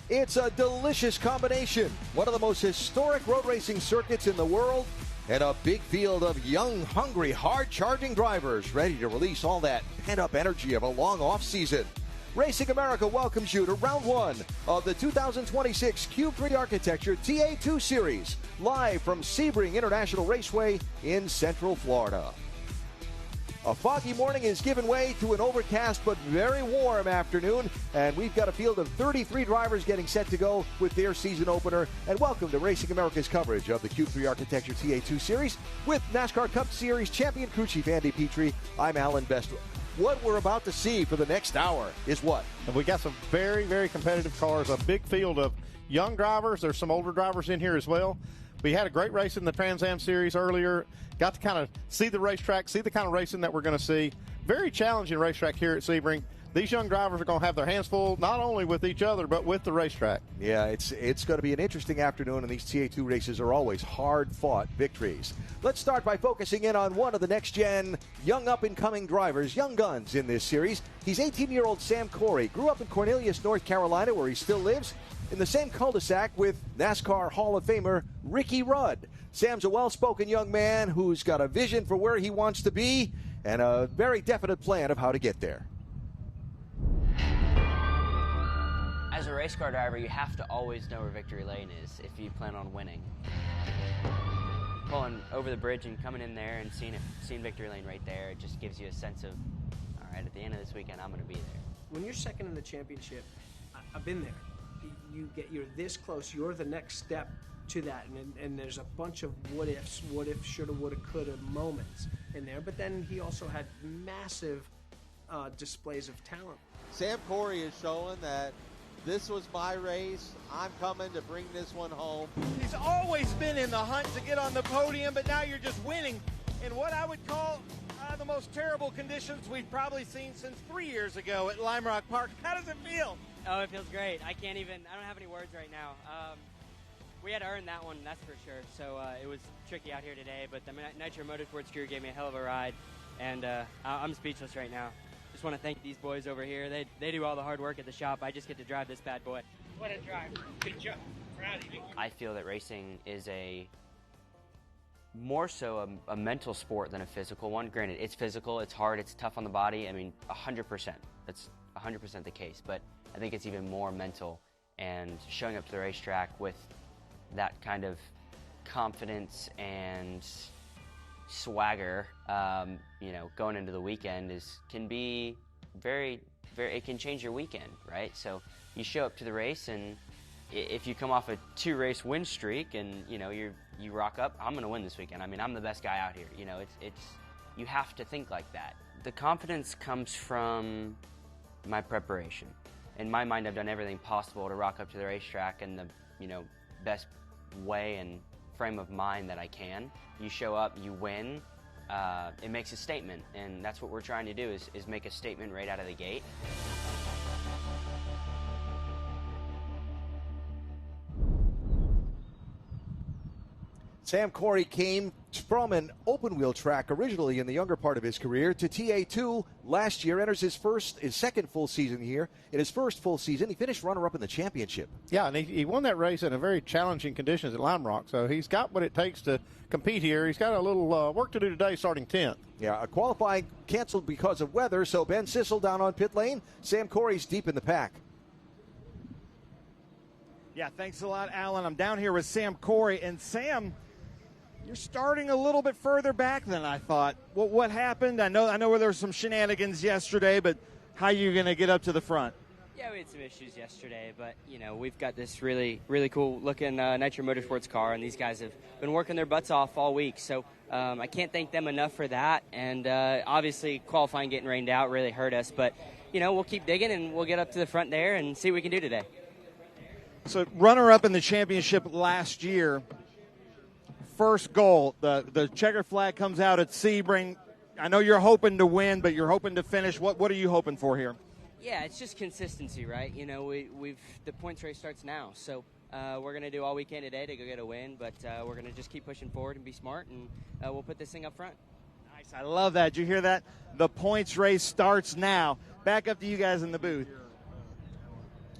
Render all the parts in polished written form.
It's a delicious combination. One of the most historic road racing circuits in the world, and a big field of young, hungry, hard-charging drivers ready to release all that pent-up energy of a long off-season. Racing America welcomes you to round one of the 2026 Q3 Architecture TA2 Series, live from Sebring International Raceway in Central Florida. A foggy morning is given way to an overcast but very warm afternoon, and we've got a field of 33 drivers getting set to go with their season opener. And welcome to Racing America's coverage of the Q3 Architecture TA2 Series with NASCAR Cup Series champion crew chief Andy Petrie. I'm Alan Best. What we're about to see for the next hour is what? And we got some very, very competitive cars, a big field of young drivers. There's some older drivers in here as well. We had a great race in the Trans Am Series earlier. Got to kind of see the racetrack, see the kind of racing that we're going to see. Very challenging racetrack here at Sebring. These young drivers are going to have their hands full, not only with each other, but with the racetrack. Yeah, it's going to be an interesting afternoon, and these TA2 races are always hard-fought victories. Let's start by focusing in on one of the next-gen young up-and-coming drivers, young guns in this series. He's 18-year-old Sam Cory. Grew up in Cornelius, North Carolina, where he still lives, in the same cul-de-sac with NASCAR Hall of Famer Ricky Rudd. Sam's a well-spoken young man who's got a vision for where he wants to be and a very definite plan of how to get there. As a race car driver, you have to always know where victory lane is if you plan on winning. Pulling over the bridge and coming in there and seeing victory lane right there, it just gives you a sense of, all right, at the end of this weekend, I'm going to be there. When you're second in the championship, I've been there. You're this close. You're the next step to that, and there's a bunch of what ifs, shoulda, woulda, coulda moments in there. But then he also had massive displays of talent. Sam Cory is showing that this was my race. I'm coming to bring this one home. He's always been in the hunt to get on the podium, but now you're just winning in what I would call the most terrible conditions we've probably seen since 3 years ago at Lime Rock Park. How does it feel? Oh, it feels great. I don't have any words right now. We had to earn that one, that's for sure. So it was tricky out here today, but the Nitro Motorsports crew gave me a hell of a ride, and I'm speechless right now. Just want to thank these boys over here. They do all the hard work at the shop. I just get to drive this bad boy. What a drive. Good job. Proud of you. I feel that racing is more so a mental sport than a physical one. Granted, it's physical, it's hard, it's tough on the body. I mean, 100%. That's 100% the case. But I think it's even more mental, and showing up to the racetrack with that kind of confidence and swagger, going into the weekend can be very, very, it can change your weekend, right? So you show up to the race, and if you come off a 2-race win streak and, you rock up, I'm going to win this weekend. I mean, I'm the best guy out here. You have to think like that. The confidence comes from my preparation. In my mind, I've done everything possible to rock up to the racetrack in the, best way and frame of mind that I can. You show up, you win, it makes a statement, and that's what we're trying to do is make a statement right out of the gate. Sam Cory came from an open-wheel track originally in the younger part of his career to TA2 last year, enters his second full season here. In his first full season, he finished runner-up in the championship. Yeah, and he won that race in a very challenging conditions at Lime Rock, so he's got what it takes to compete here. He's got a little work to do today, starting 10th. Yeah, qualifying canceled because of weather, so Ben Sissel down on pit lane. Sam Cory's deep in the pack. Yeah, thanks a lot, Alan. I'm down here with Sam Cory, and Sam, you're starting a little bit further back than I thought. What happened? I know there were some shenanigans yesterday, but how are you going to get up to the front? Yeah, we had some issues yesterday, but, we've got this really, really cool-looking Nitro Motorsports car, and these guys have been working their butts off all week. So I can't thank them enough for that. And obviously, qualifying getting rained out really hurt us. But, we'll keep digging, and we'll get up to the front there and see what we can do today. So runner-up in the championship last year. First goal, the checker flag comes out at Sebring. I know you're hoping to win, but you're hoping to finish. What are you hoping for here? Yeah, it's just consistency, right? The points race starts now, so we're going to do all we can today to go get a win, but we're going to just keep pushing forward and be smart, and we'll put this thing up front. Nice, I love that. Did you hear that? The points race starts now. Back up to you guys in the booth.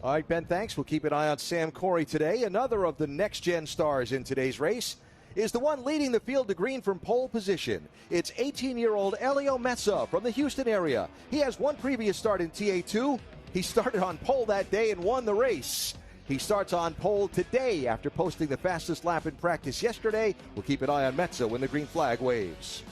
All right, Ben, thanks. We'll keep an eye on Sam Cory today. Another of the next-gen stars in today's race is the one leading the field to green from pole position. It's 18-year-old Helio Meza from the Houston area. He has one previous start in TA2. He started on pole that day and won the race. He starts on pole today after posting the fastest lap in practice yesterday. We'll keep an eye on Meza when the green flag waves.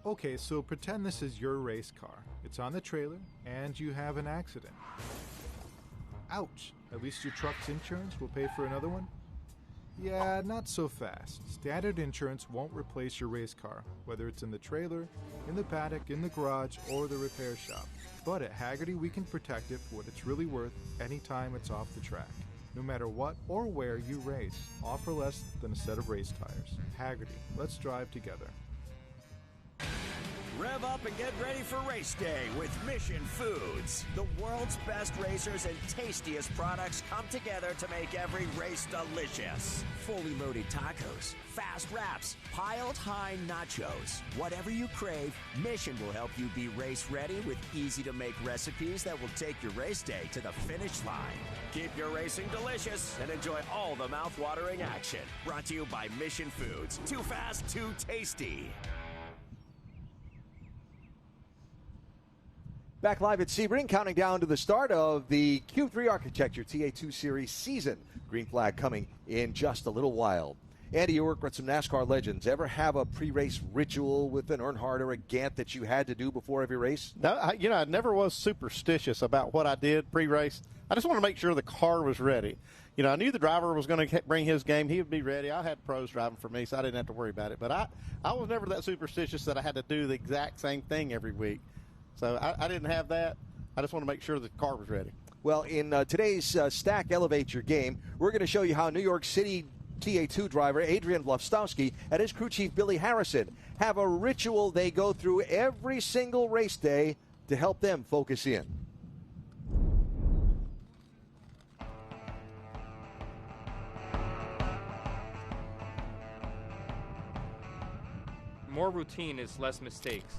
Okay, so pretend this is your race car. It's on the trailer, and you have an accident. Ouch! At least your truck's insurance will pay for another one? Yeah, not so fast. Standard insurance won't replace your race car, whether it's in the trailer, in the paddock, in the garage, or the repair shop. But at Hagerty, we can protect it for what it's really worth anytime it's off the track. No matter what or where you race, offer less than a set of race tires. Hagerty, let's drive together. Rev up and get ready for race day with Mission Foods. The world's best racers and tastiest products come together to make every race delicious. Fully loaded tacos, fast wraps, piled high nachos. Whatever you crave, Mission will help you be race ready with easy-to-make recipes that will take your race day to the finish line. Keep your racing delicious and enjoy all the mouth-watering action. Brought to you by Mission Foods. Too fast, too tasty. Back live at Sebring, counting down to the start of the Q3 Architecture TA2 Series season. Green flag coming in just a little while. Andy, you work with some NASCAR legends. Ever have a pre-race ritual with an Earnhardt or a Gant that you had to do before every race? No, I never was superstitious about what I did pre-race. I just wanted to make sure the car was ready. You know, I knew the driver was going to bring his game. He would be ready. I had pros driving for me, so I didn't have to worry about it. But I was never that superstitious that I had to do the exact same thing every week. So I didn't have that. I just want to make sure the car was ready. Well, in today's Stack Elevate Your Game, we're going to show you how New York City TA2 driver Adrian Vlostowski and his crew chief Billy Harrison have a ritual they go through every single race day to help them focus in. More routine is less mistakes.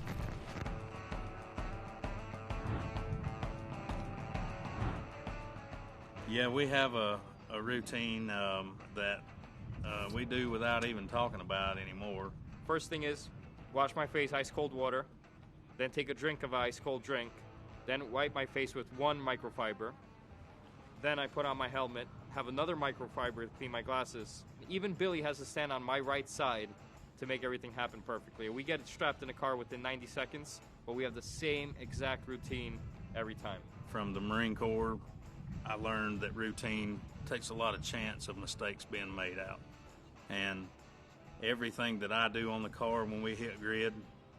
Yeah, we have a routine that we do without even talking about anymore. First thing is, wash my face ice cold water, then take a drink of ice cold drink, then wipe my face with one microfiber. Then I put on my helmet, have another microfiber to clean my glasses. Even Billy has to stand on my right side to make everything happen perfectly. We get it strapped in the car within 90 seconds, but we have the same exact routine every time. From the Marine Corps, I learned that routine takes a lot of chance of mistakes being made out. And everything that I do on the car when we hit grid,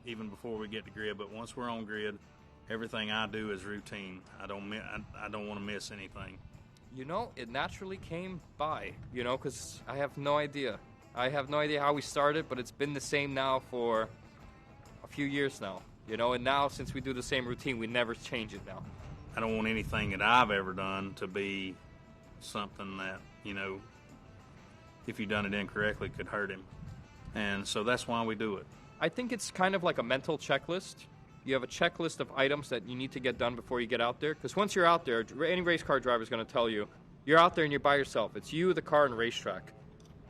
even before we get to grid, but once we're on grid, everything I do is routine. I don't want to miss anything. You know, it naturally came by, you know, because I have no idea. I have no idea how we started, but it's been the same now for a few years now, you know, and now since we do the same routine, we never change it now. I don't want anything that I've ever done to be something that, you know, if you done it incorrectly could hurt him. And so that's why we do it. I think it's kind of like a mental checklist. You have a checklist of items that you need to get done before you get out there. Because once you're out there, any race car driver is going to tell you, you're out there and you're by yourself. It's you, the car, and racetrack.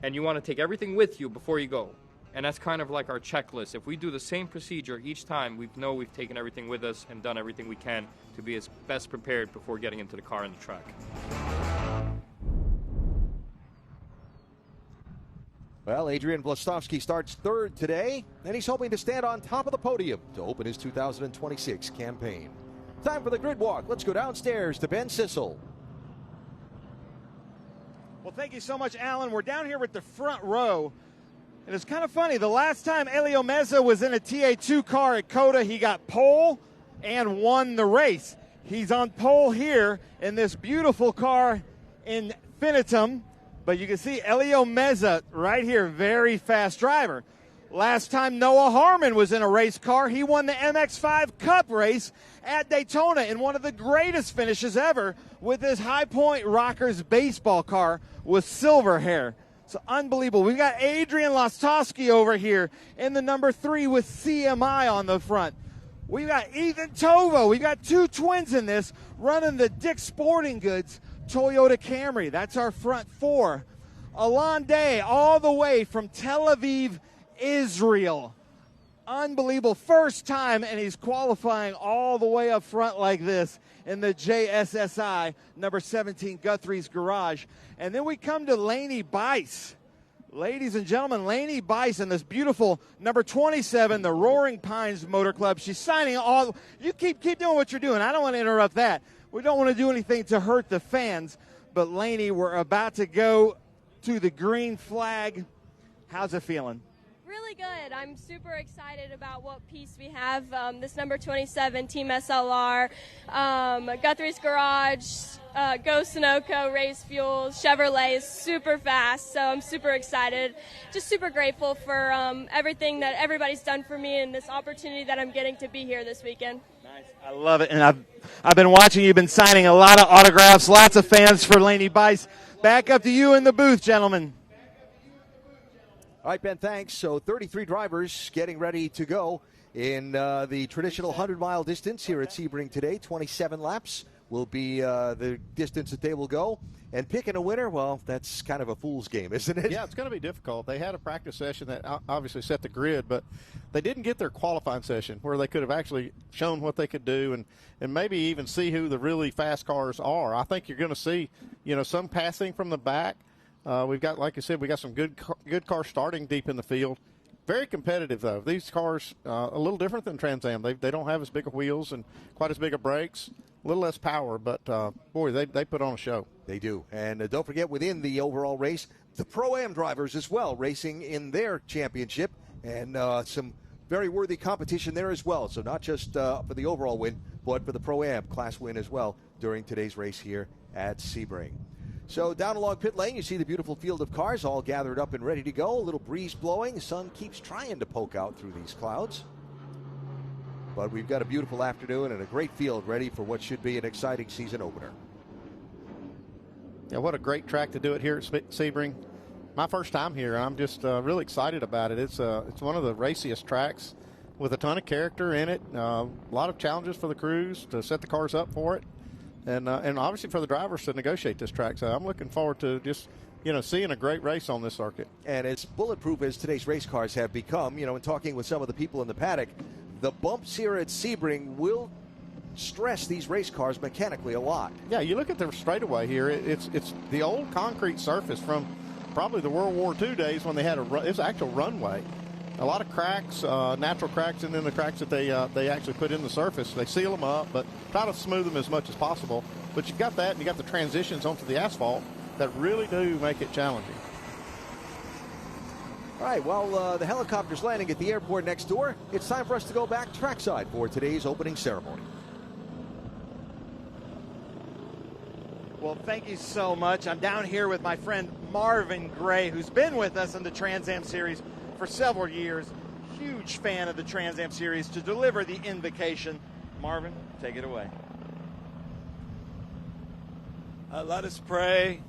And you want to take everything with you before you go. And that's kind of like our checklist. If we do the same procedure each time, we know we've taken everything with us and done everything we can to be as best prepared before getting into the car and the track. Well, Adrian Blastowski starts third today, and he's hoping to stand on top of the podium to open his 2026 campaign. Time for the grid walk. Let's go downstairs to Ben Sissel. Well, thank you so much, Alan. We're down here with the front row. And it's kind of funny. The last time Helio Meza was in a TA2 car at COTA, he got pole and won the race. He's on pole here in this beautiful car in Finitum. But you can see Helio Meza right here, very fast driver. Last time Noah Harmon was in a race car, he won the MX-5 Cup race at Daytona in one of the greatest finishes ever with his High Point Rockers baseball car with silver hair. So unbelievable. We've got Adrian Blastowski over here in the number 3 with CMI on the front. We've got Ethan Tovo. We've got 2 twins in this running the Dick's Sporting Goods Toyota Camry. That's our front 4. Alon Day all the way from Tel Aviv, Israel. Unbelievable. First time, and he's qualifying all the way up front like this in the JSSI number 17 Guthrie's Garage. And then we come to Laney Bice. Ladies and gentlemen, Laney Bice in this beautiful number 27, the Roaring Pines Motor Club. She's signing all. You keep doing what you're doing. I don't want to interrupt that. We don't want to do anything to hurt the fans. But Laney, we're about to go to the green flag. How's it feeling? Really good. I'm super excited about what piece we have. This number 27, Team SLR, Guthrie's Garage, Go Sunoco, Race Fuels, Chevrolet is super fast, so I'm super excited. Just super grateful for everything that everybody's done for me and this opportunity that I'm getting to be here this weekend. Nice. I love it, and I've been watching. You've been signing a lot of autographs, lots of fans for Laney Bice. Back up to you in the booth, gentlemen. All right, Ben, thanks. So 33 drivers getting ready to go in the traditional 100-mile distance here at Sebring today. 27 laps will be the distance that they will go. And picking a winner, well, that's kind of a fool's game, isn't it? Yeah, it's going to be difficult. They had a practice session that obviously set the grid, but they didn't get their qualifying session where they could have actually shown what they could do and maybe even see who the really fast cars are. I think you're going to see, some passing from the back. We've got, like I said, we got some good cars starting deep in the field. Very competitive, though. These cars a little different than Trans Am. They don't have as big of wheels and quite as big of brakes. A little less power, but, boy, they put on a show. They do. And don't forget, within the overall race, the Pro-Am drivers as well, racing in their championship. And some very worthy competition there as well. So not just for the overall win, but for the Pro-Am class win as well during today's race here at Sebring. So down along pit lane, you see the beautiful field of cars all gathered up and ready to go. A little breeze blowing. The sun keeps trying to poke out through these clouds. But we've got a beautiful afternoon and a great field ready for what should be an exciting season opener. Yeah, what a great track to do it here at Sebring. My first time here. I'm just really excited about it. It's one of the raciest tracks with a ton of character in it. A lot of challenges for the crews to set the cars up for it. And obviously for the drivers to negotiate this track. So I'm looking forward to just, seeing a great race on this circuit. And as bulletproof as today's race cars have become, in talking with some of the people in the paddock, the bumps here at Sebring will stress these race cars mechanically a lot. Yeah, you look at the straightaway here. It's the old concrete surface from probably the World War II days when they had it's an actual runway. A lot of cracks, natural cracks, and then the cracks that they actually put in the surface. They seal them up, but try to smooth them as much as possible. But you've got that, and you got the transitions onto the asphalt that really do make it challenging. All right, well, the helicopter's landing at the airport next door. It's time for us to go back trackside for today's opening ceremony. Well, thank you so much. I'm down here with my friend Marvin Gray, who's been with us in the Trans Am Series for several years. Huge fan of the Trans Am Series, to deliver the invocation. Marvin, take it away. Let us pray.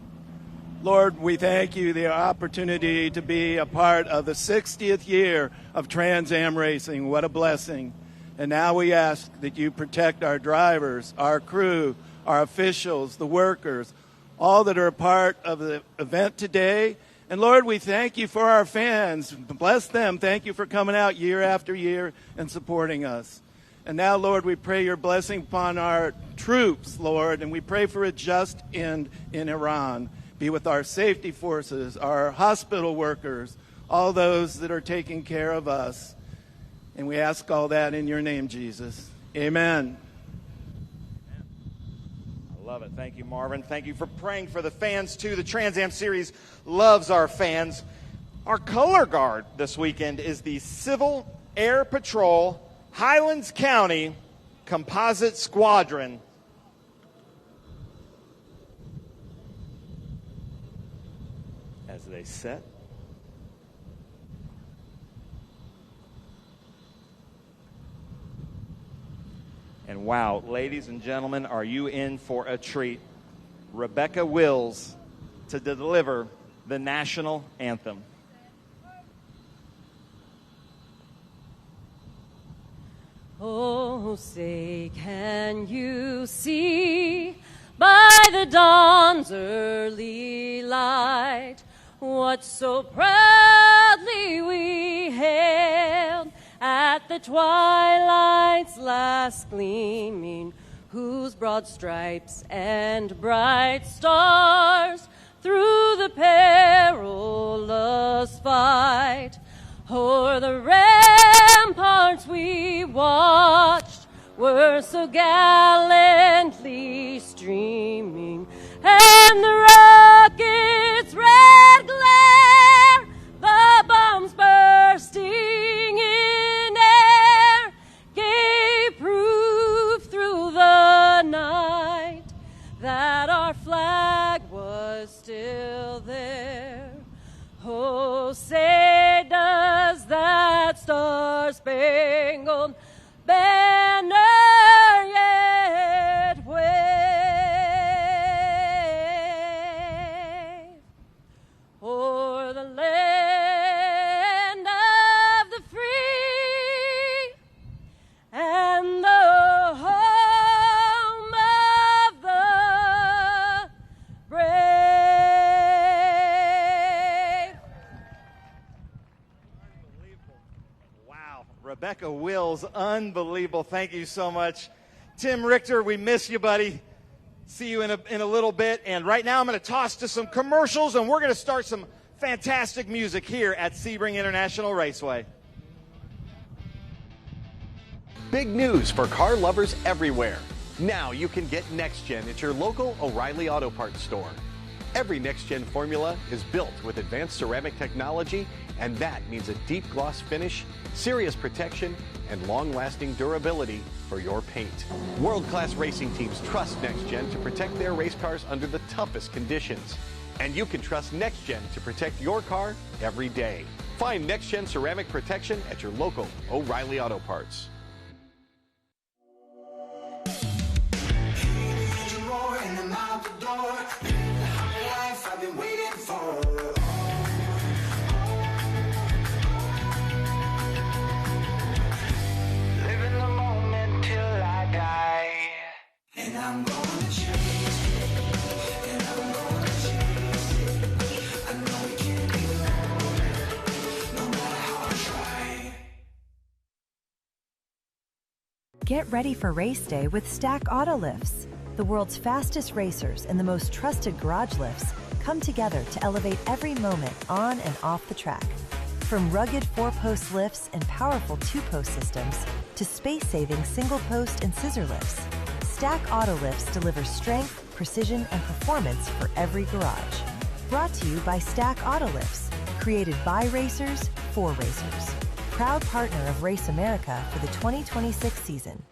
Lord, we thank you the opportunity to be a part of the 60th year of Trans Am racing. What a blessing. And now we ask that you protect our drivers, our crew, our officials, the workers, all that are a part of the event today, And Lord, we thank you for our fans. Bless them. Thank you for coming out year after year and supporting us. And now, Lord, we pray your blessing upon our troops, Lord, and we pray for a just end in Iran. Be with our safety forces, our hospital workers, all those that are taking care of us. And we ask all that in your name, Jesus. Amen. I love it. Thank you, Marvin. Thank you for praying for the fans, too. The Trans Am Series loves our fans. Our color guard this weekend is the Civil Air Patrol Highlands County Composite Squadron. As they set. And wow, ladies and gentlemen, are you in for a treat? Rebecca Wills to deliver the national anthem. Oh, say, can you see by the dawn's early light what so proudly we hailed at the twilight's last gleaming, whose broad stripes and bright stars through the perilous fight o'er the ramparts we watched were so gallantly streaming, and the rocket's red glare, the bombs bursting in air, gave proof through the night that our flag was still there. Oh, say does that star-spangled banner yet wave o'er the land of the free and the home of the brave? Wow, Rebecca Wills, unbelievable. Thank you so much. Tim Richter, we miss you, buddy. See you in a little bit. And right now I'm going to toss to some commercials, and we're going to start some fantastic music here at Sebring International Raceway. Big news for car lovers everywhere. Now you can get Next Gen at your local O'Reilly Auto Parts store. Every Next Gen formula is built with advanced ceramic technology, and that means a deep gloss finish, serious protection, and long-lasting durability for your paint. World-class racing teams trust Next Gen to protect their race cars under the toughest conditions. And you can trust Next Gen to protect your car every day. Find Next Gen ceramic protection at your local O'Reilly Auto Parts. I've been waiting for. Living the moment till I die. And I'm gonna chase it. And I'm gonna chase it. I know we can't ignore it, no matter how I try. Get ready for race day with Stack Auto Lifts. The world's fastest racers and the most trusted garage lifts come together to elevate every moment on and off the track. From rugged 4-post lifts and powerful 2-post systems to space-saving single-post and scissor lifts, Stack Auto Lifts delivers strength, precision, and performance for every garage. Brought to you by Stack Auto Lifts, created by racers for racers. Proud partner of Race America for the 2026 season.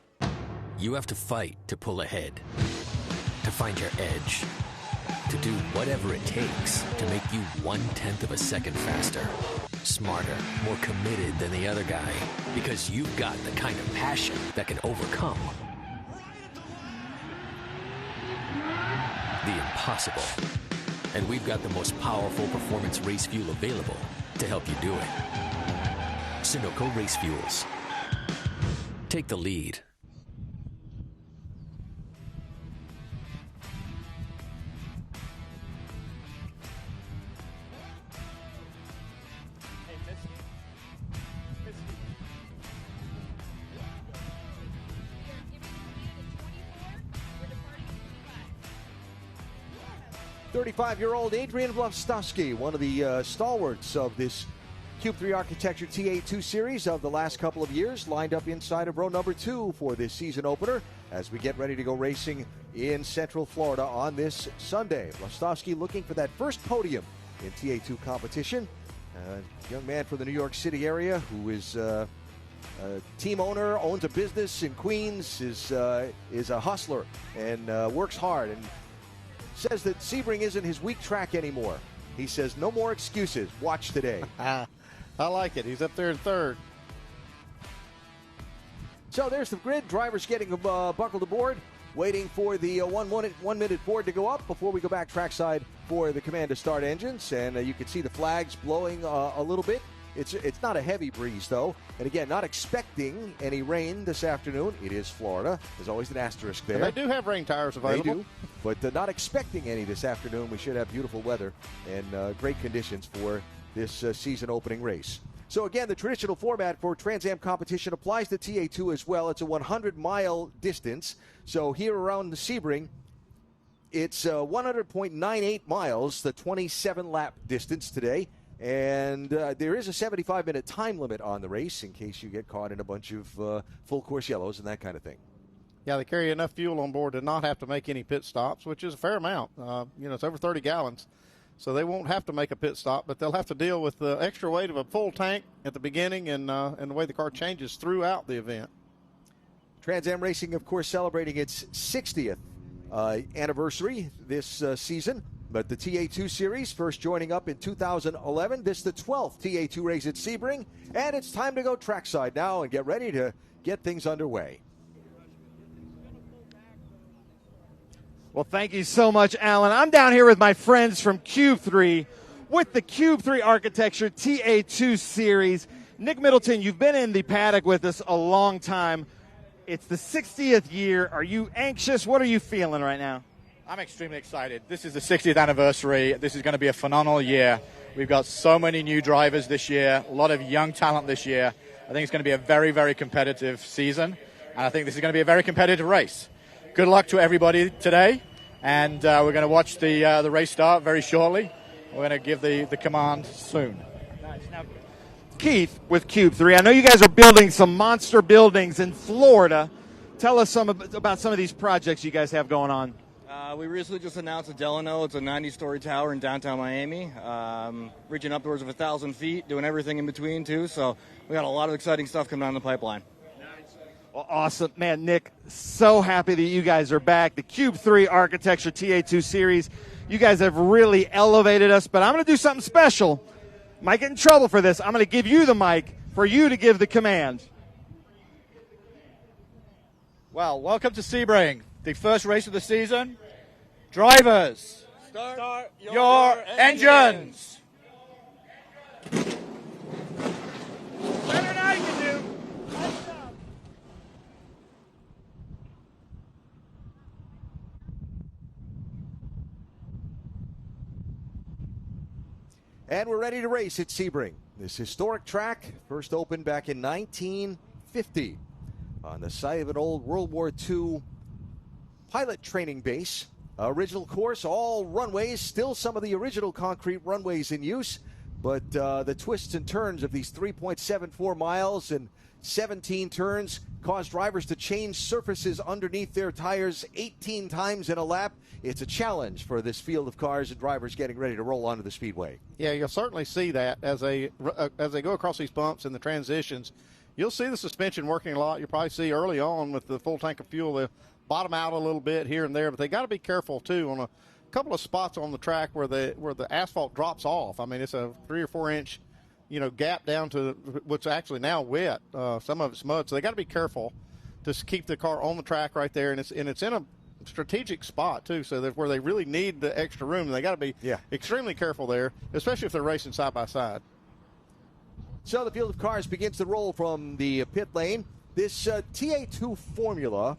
You have to fight to pull ahead, to find your edge, to do whatever it takes to make you 1/10 of a second faster, smarter, more committed than the other guy, because you've got the kind of passion that can overcome the impossible. And we've got the most powerful performance race fuel available to help you do it. Sunoco Race Fuels. Take the lead. 35-year-old Adrian Vlastowski, one of the stalwarts of this Cube 3 Architecture TA2 series of the last couple of years, lined up inside of row number 2 for this season opener as we get ready to go racing in Central Florida on this Sunday. Vlastowski looking for that first podium in TA2 competition. A young man from the New York City area who is a team owner, owns a business in Queens, is a hustler and works hard, and says that Sebring isn't his weak track anymore. He says no more excuses. Watch today. I like it. He's up there in third. So there's the grid. Drivers getting buckled aboard, waiting for the 1 minute board to go up before we go back trackside for the command to start engines. And you can see the flags blowing a little bit. It's not a heavy breeze, though. And again, not expecting any rain this afternoon. It is Florida. There's always an asterisk there. And they do have rain tires available. They do, but not expecting any this afternoon. We should have beautiful weather and great conditions for this season opening race. So again, the traditional format for Trans Am competition applies to TA2 as well. It's a 100-mile distance. So here around the Sebring, it's 100.98 miles, the 27-lap distance today. And there is a 75-minute time limit on the race in case you get caught in a bunch of full-course yellows and that kind of thing. Yeah, they carry enough fuel on board to not have to make any pit stops, which is a fair amount. It's over 30 gallons. So they won't have to make a pit stop, but they'll have to deal with the extra weight of a full tank at the beginning and the way the car changes throughout the event. Trans Am Racing, of course, celebrating its 60th anniversary this season. But the TA2 series first joining up in 2011. This is the 12th TA2 race at Sebring. And it's time to go trackside now and get ready to get things underway. Well, thank you so much, Alan. I'm down here with my friends from Cube 3 with the Cube 3 Architecture TA2 series. Nick Middleton, you've been in the paddock with us a long time. It's the 60th year. Are you anxious? What are you feeling right now? I'm extremely excited. This is the 60th anniversary. This is going to be a phenomenal year. We've got so many new drivers this year, a lot of young talent this year. I think it's going to be a very, very competitive season, and I think this is going to be a very competitive race. Good luck to everybody today, and we're going to watch the race start very shortly. We're going to give the command soon. Nice. Now, Keith with Cube 3, I know you guys are building some monster buildings in Florida. Tell us about some of these projects you guys have going on. We recently just announced a Delano. It's a 90-story tower in downtown Miami, reaching upwards of 1,000 feet, doing everything in between, too. So we got a lot of exciting stuff coming down the pipeline. Well, awesome. Man, Nick, so happy that you guys are back. The Cube 3 Architecture TA2 series. You guys have really elevated us, but I'm going to do something special. Might get in trouble for this. I'm going to give you the mic for you to give the command. Well, welcome to Sebring, the first race of the season. Drivers, start your engines. Better than I can do. And we're ready to race at Sebring. This historic track first opened back in 1950 on the site of an old World War II pilot training base. Original course, all runways, still some of the original concrete runways in use, but the twists and turns of these 3.74 miles and 17 turns cause drivers to change surfaces underneath their tires 18 times in a lap. It's a challenge for this field of cars and drivers getting ready to roll onto the speedway. Yeah, you'll certainly see that as they go across these bumps and the transitions. You'll see the suspension working a lot. You'll probably see early on with the full tank of fuel, they'll bottom out a little bit here and there, but they got to be careful too on a couple of spots on the track where the asphalt drops off. I mean, it's a 3 or 4 inch, gap down to what's actually now wet. Some of it's mud, so they got to be careful to keep the car on the track right there, and it's in a strategic spot too, so that where they really need the extra room, they got to be extremely careful there, especially if they're racing side by side. So the field of cars begins to roll from the pit lane. This TA2 formula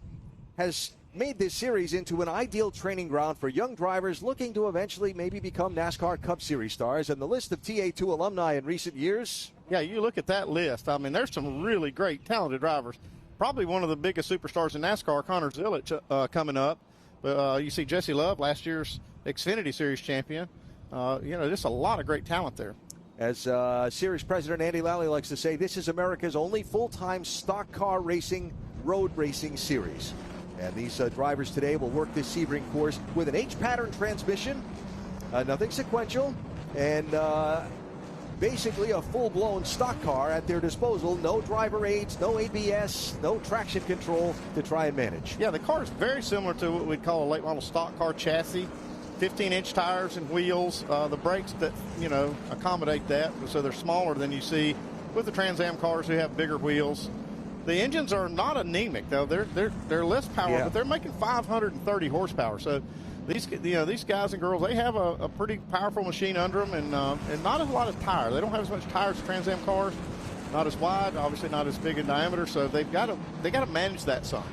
has made this series into an ideal training ground for young drivers looking to eventually maybe become NASCAR Cup Series stars. And the list of TA2 alumni in recent years. Yeah, you look at that list. I mean, there's some really great, talented drivers. Probably one of the biggest superstars in NASCAR, Connor Zilic, coming up. You see Jesse Love, last year's Xfinity Series champion. Just a lot of great talent there. As Series President Andy Lally likes to say, this is America's only full-time stock car racing, road racing series. And these drivers today will work this Sebring course with an H-pattern transmission, nothing sequential, and basically a full-blown stock car at their disposal. No driver aids, no ABS, no traction control to try and manage. Yeah, the car is very similar to what we'd call a late model stock car chassis. 15-inch tires and wheels. The brakes that, accommodate that, so they're smaller than you see with the Trans Am cars who have bigger wheels. The engines are not anemic, though. They're less power, but they're making 530 horsepower. So these guys and girls, they have a pretty powerful machine under them, and not a lot of tire. They don't have as much tires as Trans Am cars. Not as wide, obviously not as big in diameter. So they got to manage that some.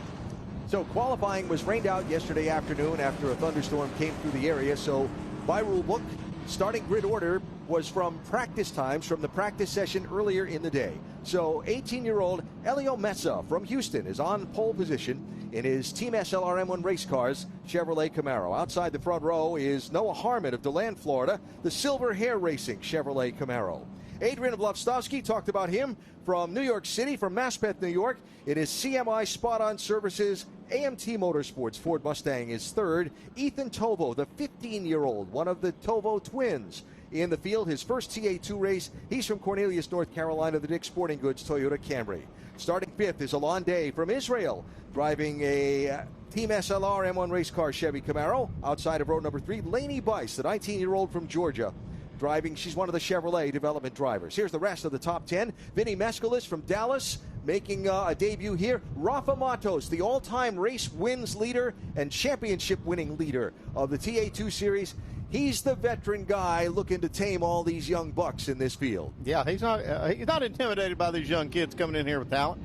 So qualifying was rained out yesterday afternoon after a thunderstorm came through the area. So by rule book, starting grid order was from practice times from the practice session earlier in the day. So 18-year-old Helio Meza from Houston is on pole position in his Team SLR M1 race cars Chevrolet Camaro. Outside the front row is Noah Harmon of DeLand, Florida, the Silver Hair Racing Chevrolet Camaro. Adrian Vlovstovsky talked about him from New York City, from Maspeth, New York, in his CMI Spot-On Services AMT Motorsports Ford Mustang is third. Ethan Tovo, the 15-year-old, one of the Tovo twins, in the field, his first TA2 race. He's from Cornelius, North Carolina, the Dick's Sporting Goods Toyota Camry. Starting fifth is Alon Day from Israel, driving a Team SLR M1 race car Chevy Camaro. Outside of row number 3, Lainey Bice, the 19-year-old from Georgia, driving. She's one of the Chevrolet development drivers. Here's the rest of the top 10. Vinnie Meskelis from Dallas making a debut here. Rafa Matos, the all-time race wins leader and championship winning leader of the TA2 series. He's the veteran guy looking to tame all these young bucks in this field. Yeah, he's not intimidated by these young kids coming in here with talent.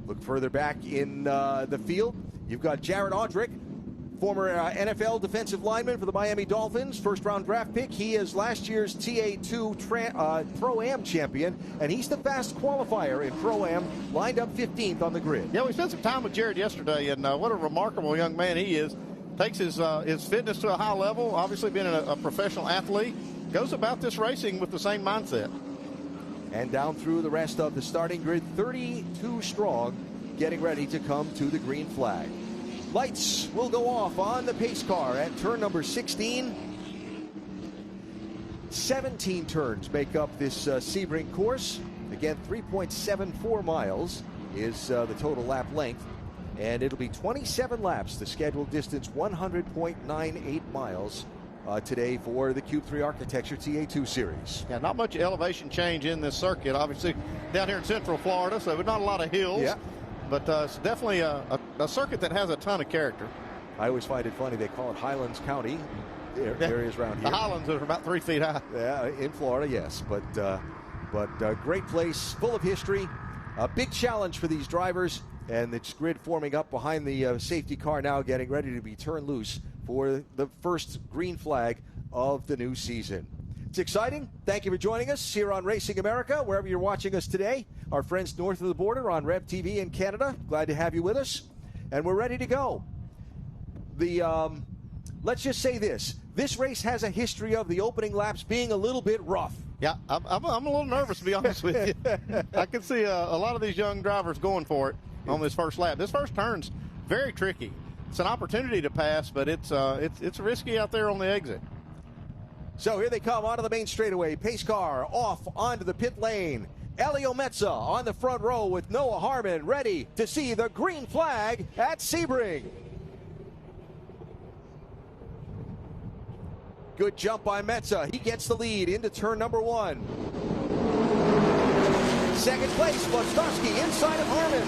Look further back in the field. You've got Jared Audrick, former NFL defensive lineman for the Miami Dolphins, first-round draft pick. He is last year's TA2 Pro-Am champion, and he's the fast qualifier in Pro-Am, lined up 15th on the grid. Yeah, we spent some time with Jared yesterday, and what a remarkable young man he is. Takes his fitness to a high level, obviously being a professional athlete, goes about this racing with the same mindset. And down through the rest of the starting grid, 32 strong, getting ready to come to the green flag. Lights will go off on the pace car at turn number 16. 17 turns make up this Sebring course. Again, 3.74 miles is the total lap length. And it'll be 27 laps, the scheduled distance 100.98 miles today for the Cube 3 Architecture TA2 series. Yeah, not much elevation change in this circuit. Obviously, down here in Central Florida, so not a lot of hills. Yeah. But it's definitely a circuit that has a ton of character. I always find it funny. They call it Highlands County, areas around here. The Highlands are about 3 feet high. Yeah, in Florida, yes. But great place, full of history. A big challenge for these drivers. And it's grid forming up behind the safety car now, getting ready to be turned loose for the first green flag of the new season. It's exciting. Thank you for joining us here on Racing America, wherever you're watching us today. Our friends north of the border on Rev TV in Canada, glad to have you with us. And we're ready to go. Let's just say this. This race has a history of the opening laps being a little bit rough. Yeah, I'm a little nervous, to be honest with you. I can see a lot of these young drivers going for it on this first lap. This first turn's very tricky. It's an opportunity to pass, but it's risky out there on the exit. So here they come onto the main straightaway. Pace car off onto the pit lane. Helio Meza on the front row with Noah Harmon ready to see the green flag at Sebring. Good jump by Meza. He gets the lead into turn number 1. Second place, Vlovstovsky inside of Harmon.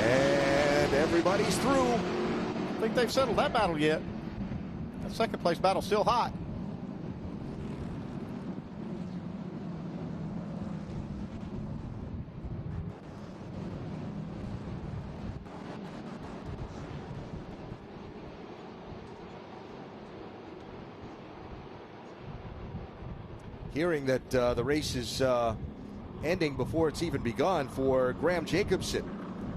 And everybody's through. I think they've settled that battle yet. That second place battle's still hot. Hearing that the race is ending before it's even begun for Graham Jacobson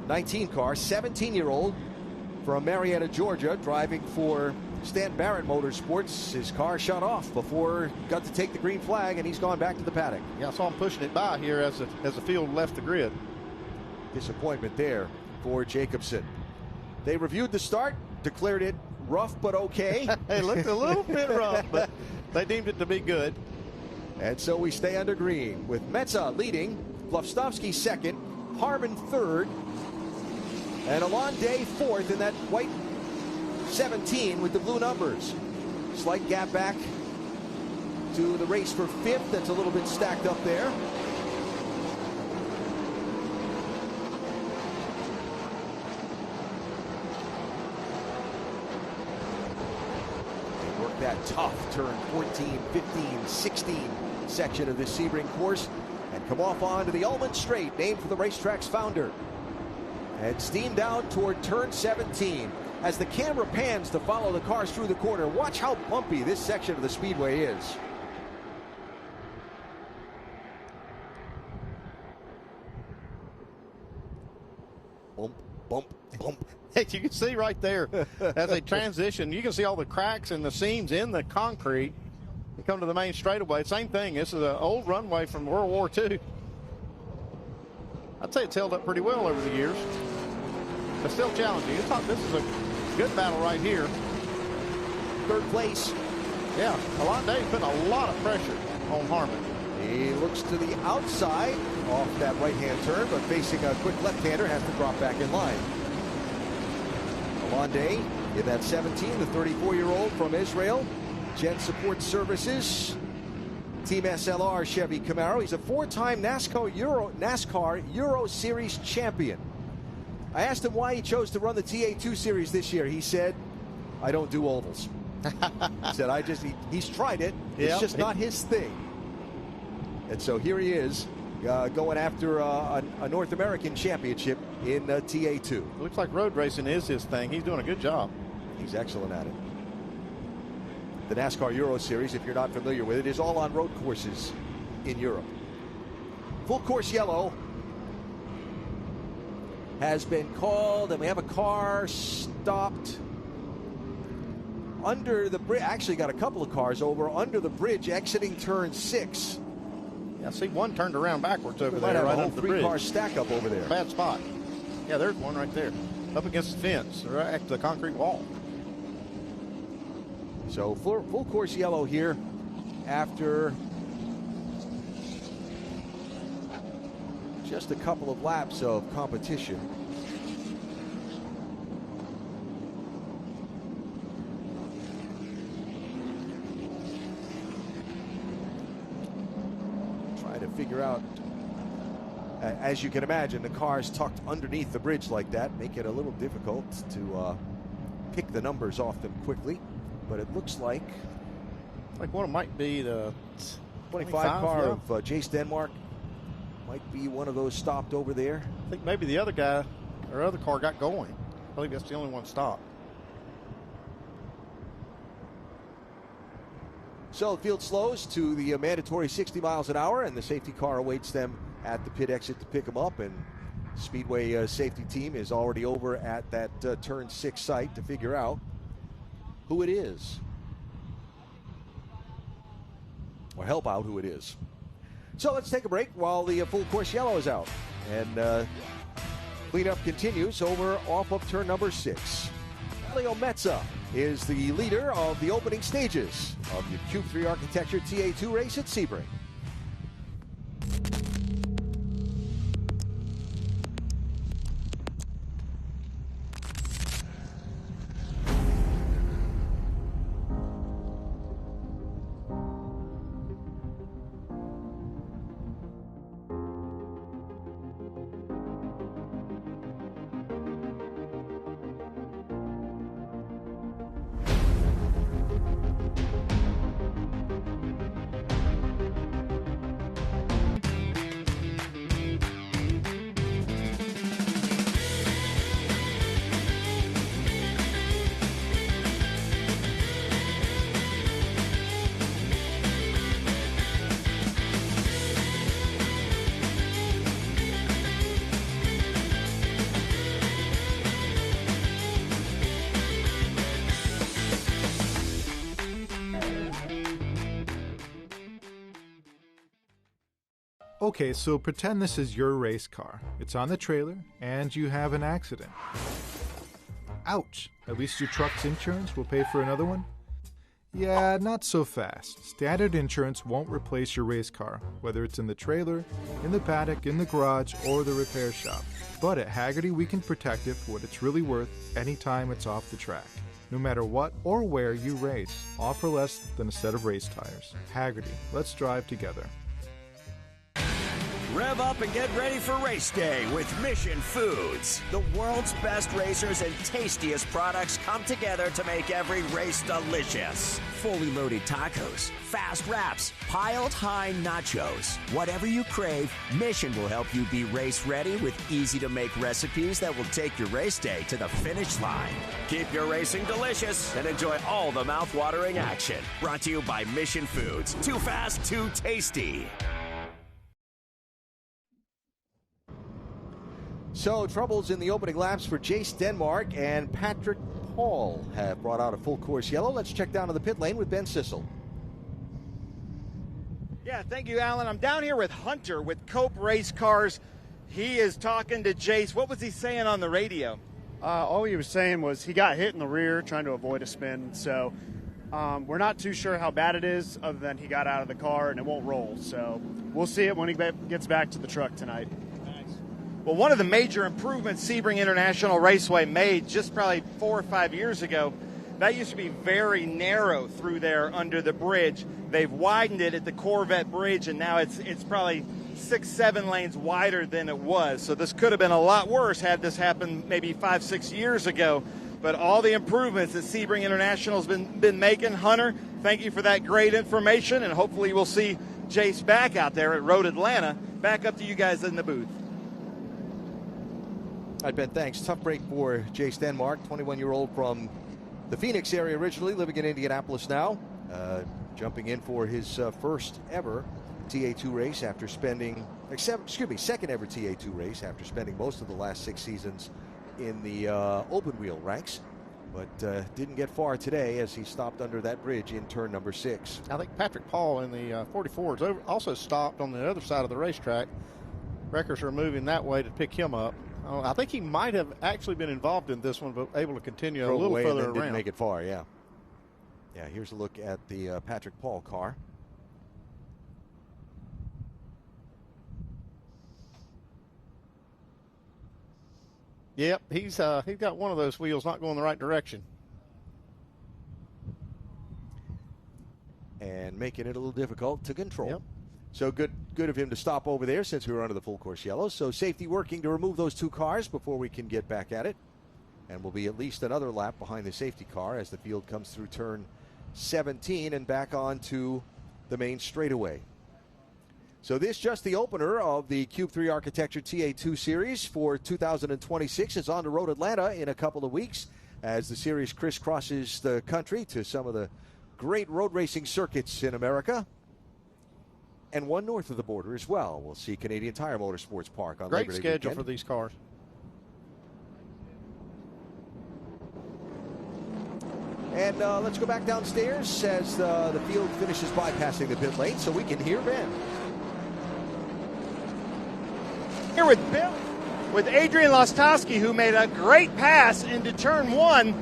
19 car, 17-year-old from Marietta, Georgia, driving for Stan Barrett Motorsports. His car shut off before got to take the green flag, and he's gone back to the paddock. Yeah, I saw him pushing it by here as the field left the grid. Disappointment there for Jacobson. They reviewed the start, declared it rough but okay. It looked a little bit rough, but they deemed it to be good. And so we stay under green with Meza leading, Glovstovsky second, Harmon third, and Alonde fourth in that white 17 with the blue numbers. Slight gap back to the race for fifth. That's a little bit stacked up there. They work that tough turn 14, 15, 16 section of this Sebring course and come off onto the Ullman Straight, named for the racetrack's founder. And steam down toward turn 17. As the camera pans to follow the cars through the corner, watch how bumpy this section of the speedway is. Bump, bump, bump. You can see right there as they transition, you can see all the cracks and the seams in the concrete. You come to the main straightaway, same thing. This is an old runway from World War II. I'd say it's held up pretty well over the years, but still challenging. This is a good battle right here. Third place. Yeah, Alonde putting a lot of pressure on Harmon. He looks to the outside off that right-hand turn, but facing a quick left-hander has to drop back in line. Alonde in that 17, the 34-year-old from Israel. Jet Support Services, Team SLR Chevy Camaro. He's a four-time NASCAR Euro Series champion. I asked him why he chose to run the TA2 series this year. He said, I don't do ovals. He said, he's tried it. It's just not his thing. And so here he is going after a North American championship in TA2. Looks like road racing is his thing. He's doing a good job. He's excellent at it. The NASCAR Euro Series, if you're not familiar with it, is all on road courses in Europe. Full course yellow has been called, and we have a car stopped under the bridge. Actually got a couple of cars over under the bridge exiting turn 6. Yeah, I see one turned around backwards over there. Right Right on under the the bridge. three-car stack up over there. Bad spot. Yeah, there's one right there. Up against the fence, right at the concrete wall. So full course yellow here after just a couple of laps of competition. Trying to figure out, as you can imagine, the cars tucked underneath the bridge like that make it a little difficult to pick the numbers off them quickly. But it looks like one might be the 25 car of Jace Denmark. Might be one of those stopped over there. I think maybe the other guy or other car got going. I think that's the only one stopped. So the field slows to the mandatory 60 miles an hour, and the safety car awaits them at the pit exit to pick them up. And Speedway safety team is already over at that turn 6 site to figure out who it is, or help out who it is. So let's take a break while the full course yellow is out, and cleanup continues over off of turn number 6. Helio Meza is the leader of the opening stages of the Cube 3 Architecture TA2 race at Sebring. Okay, so pretend this is your race car. It's on the trailer, and you have an accident. Ouch! At least your truck's insurance will pay for another one? Yeah, not so fast. Standard insurance won't replace your race car, whether it's in the trailer, in the paddock, in the garage, or the repair shop. But at Hagerty, we can protect it for what it's really worth anytime it's off the track. No matter what or where you race, offer less than a set of race tires. Hagerty, let's drive together. Rev up and get ready for race day with Mission Foods. The world's best racers and tastiest products come together to make every race delicious. Fully loaded tacos, fast wraps, piled high nachos. Whatever you crave, Mission will help you be race ready with easy to make recipes that will take your race day to the finish line. Keep your racing delicious and enjoy all the mouth-watering action. Brought to you by Mission Foods. Too fast, too tasty. So, troubles in the opening laps for Jace Denmark and Patrick Paul have brought out a full course yellow. Let's check down to the pit lane with Ben Sissel. Yeah, thank you, Alan. I'm down here with Hunter with Cope Race Cars. He is talking to Jace. What was he saying on the radio? All he was saying was he got hit in the rear trying to avoid a spin. So we're not too sure how bad it is, other than he got out of the car and it won't roll. So we'll see it when he gets back to the truck tonight. Well, one of the major improvements Sebring International Raceway made just probably 4 or 5 years ago, that used to be very narrow through there under the bridge. They've widened it at the Corvette Bridge, and now it's probably 6-7 lanes wider than it was. So this could have been a lot worse had this happened maybe 5-6 years ago. But all the improvements that Sebring International's been making, Hunter, thank you for that great information, and hopefully we'll see Jace back out there at Road Atlanta. Back up to you guys in the booth. I bet. Thanks. Tough break for Jace Denmark, 21-year-old from the Phoenix area originally, living in Indianapolis now. Jumping in for his first ever TA2 race after spending, second ever TA2 race after spending most of the last 6 seasons in the open wheel ranks. But didn't get far today as he stopped under that bridge in turn number 6. I think Patrick Paul in the 44s also stopped on the other side of the racetrack. Wreckers are moving that way to pick him up. I think he might have actually been involved in this one, but able to continue a little further around. Didn't make it far, yeah. Yeah, here's a look at the Patrick Paul car. Yep, he's got one of those wheels not going the right direction. And making it a little difficult to control. Yep. So good of him to stop over there since we were under the full course yellow. So safety working to remove those 2 cars before we can get back at it. And we'll be at least another lap behind the safety car as the field comes through turn 17 and back onto the main straightaway. So this just the opener of the Cube 3 Architecture TA2 Series for 2026. It's on to Road Atlanta in a couple of weeks as the series crisscrosses the country to some of the great road racing circuits in America. And one north of the border as well. We'll see Canadian Tire Motorsports Park on Labor Day Great schedule weekend. for these cars. And let's go back downstairs as the field finishes bypassing the pit lane so we can hear Ben. Here with Bill, with Adrian Lostowski, who made a great pass into turn 1.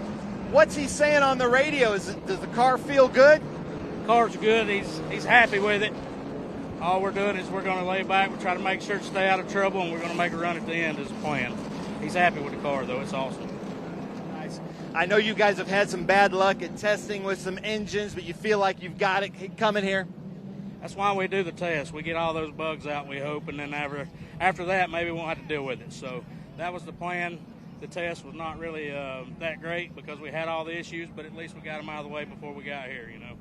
What's he saying on the radio? Does the car feel good? Car's good. He's happy with it. All we're doing is we're going to lay back. We're trying to make sure to stay out of trouble, and we're going to make a run at the end as a plan. He's happy with the car, though. It's awesome. Nice. I know you guys have had some bad luck at testing with some engines, but you feel like you've got it coming here? That's why we do the test. We get all those bugs out, we hope, and then after that, maybe we won't have to deal with it. So that was the plan. The test was not really that great because we had all the issues, but at least we got them out of the way before we got here, you know.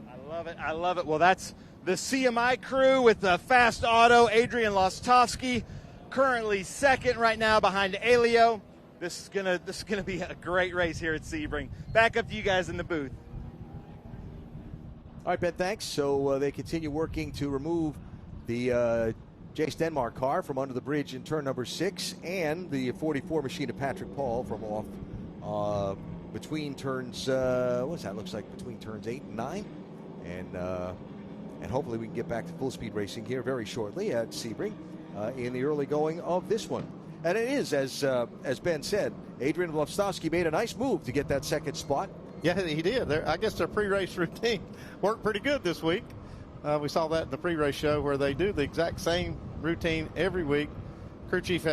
I love it. I love it. Well, that's the CMI crew with the Fast Auto. Adrian Lostowski currently second right now behind Helio. This is gonna be a great race here at Sebring. Back up to you guys in the booth. All right, Ben, thanks. So they continue working to remove the Jace Denmark car from under the bridge in turn number 6 and the 44 machine of Patrick Paul from off between turns, what's that? Looks like between turns 8 and 9. And And hopefully we can get back to full-speed racing here very shortly at Sebring in the early going of this one. And it is, as Ben said, Adrian Wlostowski made a nice move to get that second spot. Yeah, he did. I guess their pre-race routine worked pretty good this week. We saw that in the pre-race show where they do the exact same routine every week. Crew chief,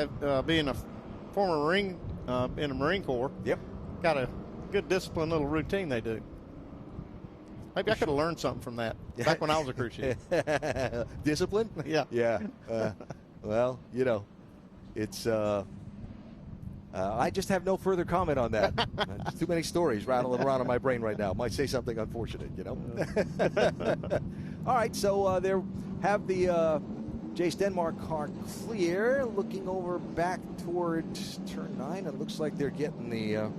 being a former Marine in the Marine Corps, got a good disciplined little routine they do. Maybe I could have learned something from that back when I was a crew chief. Discipline? Yeah. Yeah. Well, you know, it's I just have no further comment on that. Too many stories rattling around in my brain right now. Might say something unfortunate, you know. All right, so there have the Jace Denmark car clear. Looking over back towards turn 9, it looks like they're getting the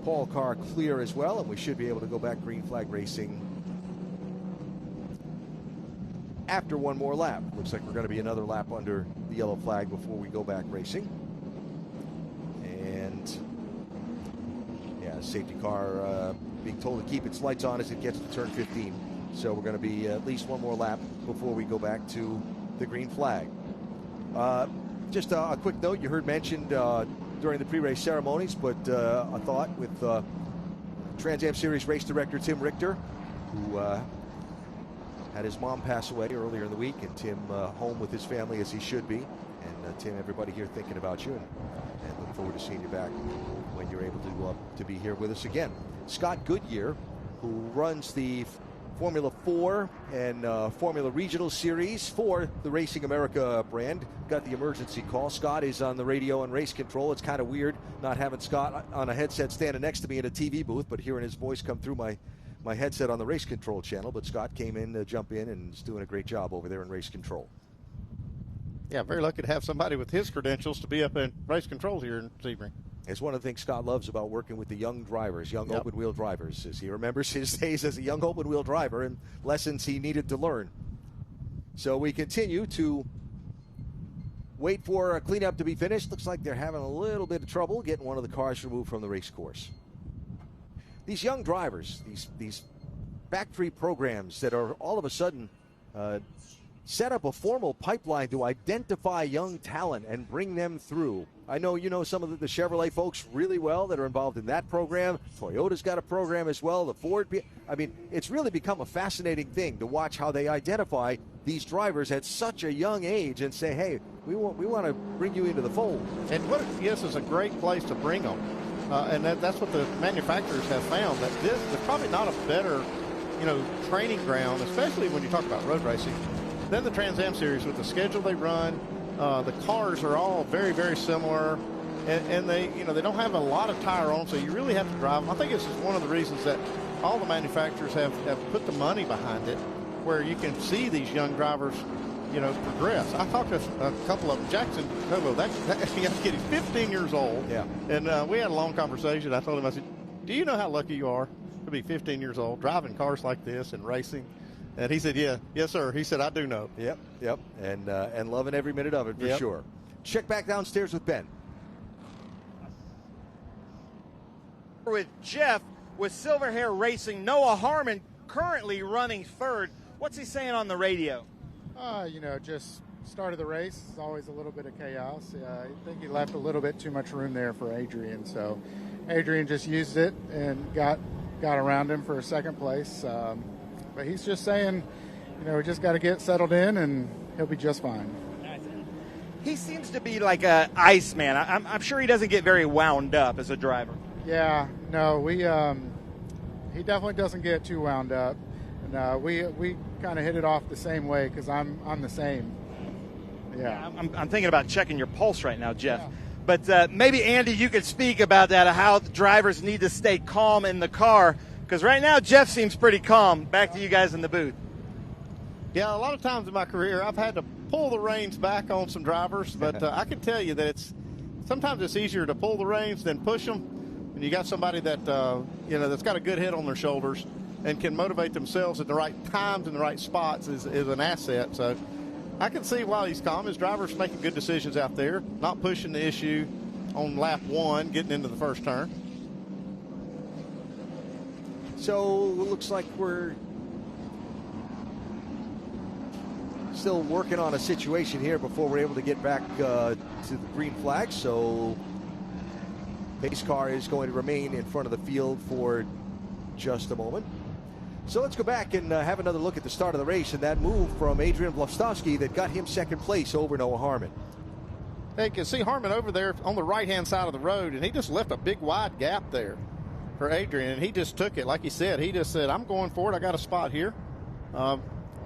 Paul car clear as well, and we should be able to go back green flag racing after one more lap. Looks like we're going to be another lap under the yellow flag before we go back racing. And yeah, safety car being told to keep its lights on as it gets to turn 15. So we're going to be at least one more lap before we go back to the green flag. Just a quick note, you heard mentioned during the pre-race ceremonies, but a thought with Trans Am Series race director Tim Richter, who had his mom pass away earlier in the week, and Tim home with his family as he should be. And Tim, everybody here thinking about you, and look forward to seeing you back when you're able to be here with us again. Scott Goodyear, who runs the Formula 4 and Formula Regional Series for the Racing America brand, got the emergency call. Scott is on the radio and race control. It's kind of weird not having Scott on a headset standing next to me in a TV booth, but hearing his voice come through my headset on the race control channel. But Scott came in to jump in and is doing a great job over there in race control. Yeah, very lucky to have somebody with his credentials to be up in race control here in Sebring. It's one of the things Scott loves about working with the young drivers, young open-wheel drivers, as he remembers his days as a young open-wheel driver and lessons he needed to learn. So we continue to wait for a cleanup to be finished. Looks like they're having a little bit of trouble getting one of the cars removed from the race course. These young drivers, these factory programs that are all of a sudden set up a formal pipeline to identify young talent and bring them through. I know you know some of the Chevrolet folks really well that are involved in that program. Toyota's got a program as well. The Ford, I mean, it's really become a fascinating thing to watch how they identify these drivers at such a young age and say, hey, we want to bring you into the fold. And what yes is a great place to bring them. And that's what the manufacturers have found, that there's probably not a better, training ground, especially when you talk about road racing, than the Trans Am Series with the schedule they run. The cars are all very, very similar, and they don't have a lot of tire on them, so you really have to drive them. I think this is one of the reasons that all the manufacturers have put the money behind it, where you can see these young drivers, progress. I talked to a couple of them. Jackson Cobo, that young kid, he's 15 years old. Yeah. And we had a long conversation. I told him, I said, do you know how lucky you are to be 15 years old, driving cars like this and racing? And he said, yes, sir. He said, I do know. Yep. And loving every minute of it for sure. Check back downstairs with Ben. With Jeff with Silver Hair Racing, Noah Harmon currently running third. What's he saying on the radio? Just started the race. It's always a little bit of chaos. I think he left a little bit too much room there for Adrian. So Adrian just used it and got around him for a second place. But he's just saying, we just got to get settled in and he'll be just fine. He seems to be like an ice man. I'm sure he doesn't get very wound up as a driver. Yeah, no, he definitely doesn't get too wound up. And we kind of hit it off the same way because I'm the same. Yeah. I'm thinking about checking your pulse right now, Jeff. Yeah. But maybe, Andy, you could speak about that, how the drivers need to stay calm in the car. Because right now, Jeff seems pretty calm. Back to you guys in the booth. Yeah, a lot of times in my career, I've had to pull the reins back on some drivers. But I can tell you that sometimes it's easier to pull the reins than push them. And you got somebody that, that's got a good head on their shoulders and can motivate themselves at the right times and the right spots is an asset. So I can see while he's calm, his driver's making good decisions out there, not pushing the issue on lap 1, getting into the first turn. So it looks like we're Still working on a situation here before we're able to get back to the green flag. So pace car is going to remain in front of the field for just a moment. So let's go back and have another look at the start of the race and that move from Adrian Vlastovsky that got him second place over Noah Harmon. Hey, you can see Harmon over there on the right-hand side of the road, and he just left a big wide gap there for Adrian, and he just took it. Like he said, he just said, I'm going for it. I got a spot here.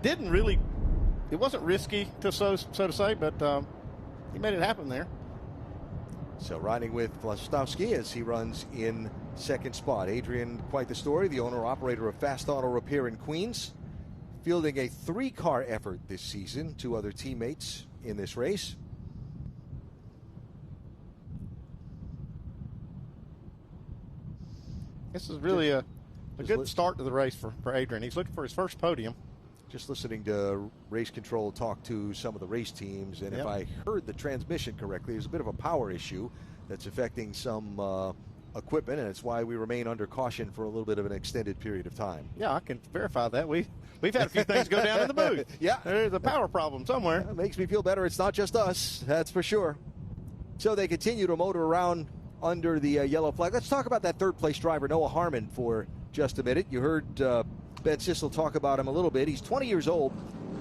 Didn't really, it wasn't risky, so to say, but he made it happen there. So riding with Vlastovsky as he runs in second spot. Adrian, quite the story, the owner-operator of Fast Auto Repair in Queens, fielding a 3-car effort this season. 2 other teammates in this race. This is really a good start to the race for Adrian. He's looking for his first podium. Just listening to race control talk to some of the race teams, and if I heard the transmission correctly, there's a bit of a power issue that's affecting some equipment, and it's why we remain under caution for a little bit of an extended period of time. Yeah, I can verify that. We've had a few things go down in the booth. Yeah. There's a power problem somewhere. It makes me feel better. It's not just us, that's for sure. So they continue to motor around under the yellow flag. Let's talk about that third-place driver, Noah Harmon, for just a minute. You heard Ben Sissel talk about him a little bit. He's 20 years old.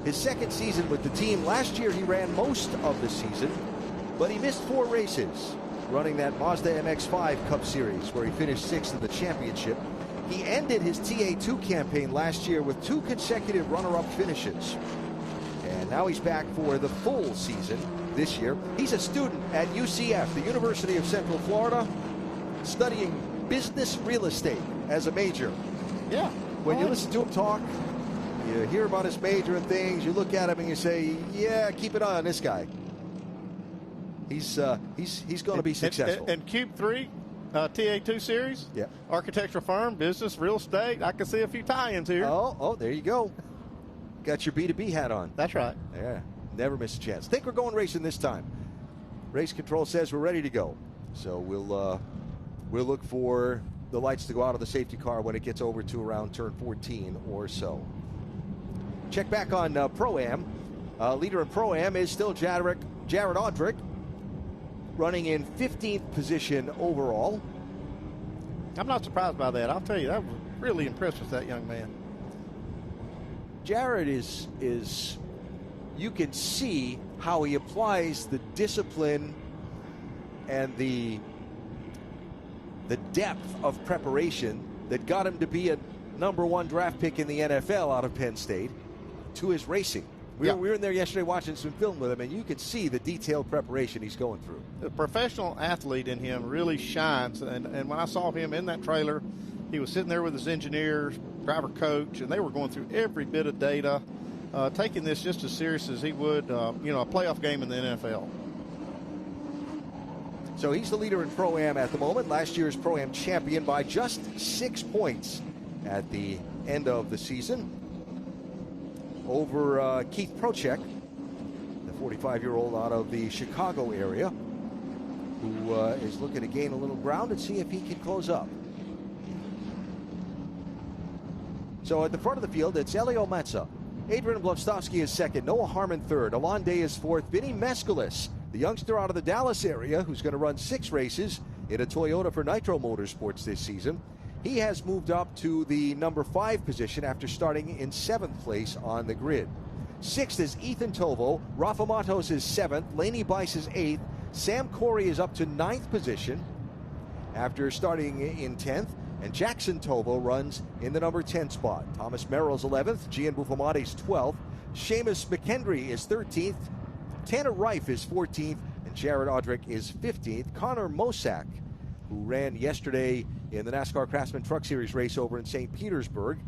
His second season with the team. Last year he ran most of the season, but he missed 4 races running that Mazda MX-5 Cup Series where he finished 6th in the championship. He ended his TA2 campaign last year with 2 consecutive runner-up finishes. And now he's back for the full season this year. He's a student at UCF, the University of Central Florida, studying business real estate as a major. Yeah. When you listen to him talk, you hear about his major and things, you look at him and you say, yeah, keep an eye on this guy. He's going to be successful. And Cube 3, TA2 series, architectural firm, business, real estate. I can see a few tie-ins here. Oh, there you go. Got your B2B hat on. That's right. Yeah, never miss a chance. Think we're going racing this time. Race control says we're ready to go. So we'll look for the lights to go out of the safety car when it gets over to around turn 14 or so. Check back on Pro-Am. Leader in Pro-Am is still Jared Audrick, running in 15th position overall. I'm not surprised by that. I'll tell you, I was really impressed with that young man. Jared is you can see how he applies the discipline and the depth of preparation that got him to be a #1 draft pick in the NFL out of Penn State to his racing. We were in there yesterday watching some film with him, and you could see the detailed preparation he's going through. The professional athlete in him really shines, and when I saw him in that trailer, he was sitting there with his engineers, driver coach, and they were going through every bit of data, taking this just as serious as he would, a playoff game in the NFL. So he's the leader in Pro-Am at the moment. Last year's Pro-Am champion by just 6 points at the end of the season over Keith Prochek, the 45-year-old out of the Chicago area, who is looking to gain a little ground and see if he can close up. So at the front of the field, it's Helio Meza. Adrian Vlastovsky is second. Noah Harmon third. Alon Day is fourth. Vinnie Meskelis, the youngster out of the Dallas area who's going to run 6 races in a Toyota for Nitro Motorsports this season. He has moved up to the #5 position after starting in 7th place on the grid. 6th is Ethan Tovo. Rafa Matos is 7th. Laney Bice is 8th. Sam Cory is up to 9th position after starting in 10th. And Jackson Tovo runs in the #10 spot. Thomas Merrill's 11th. Gian Buffomati's 12th. Seamus McKendry is 13th. Tanner Reif is 14th. And Jared Audrick is 15th. Connor Mosak, who ran yesterday in the NASCAR Craftsman Truck Series race over in St. Petersburg,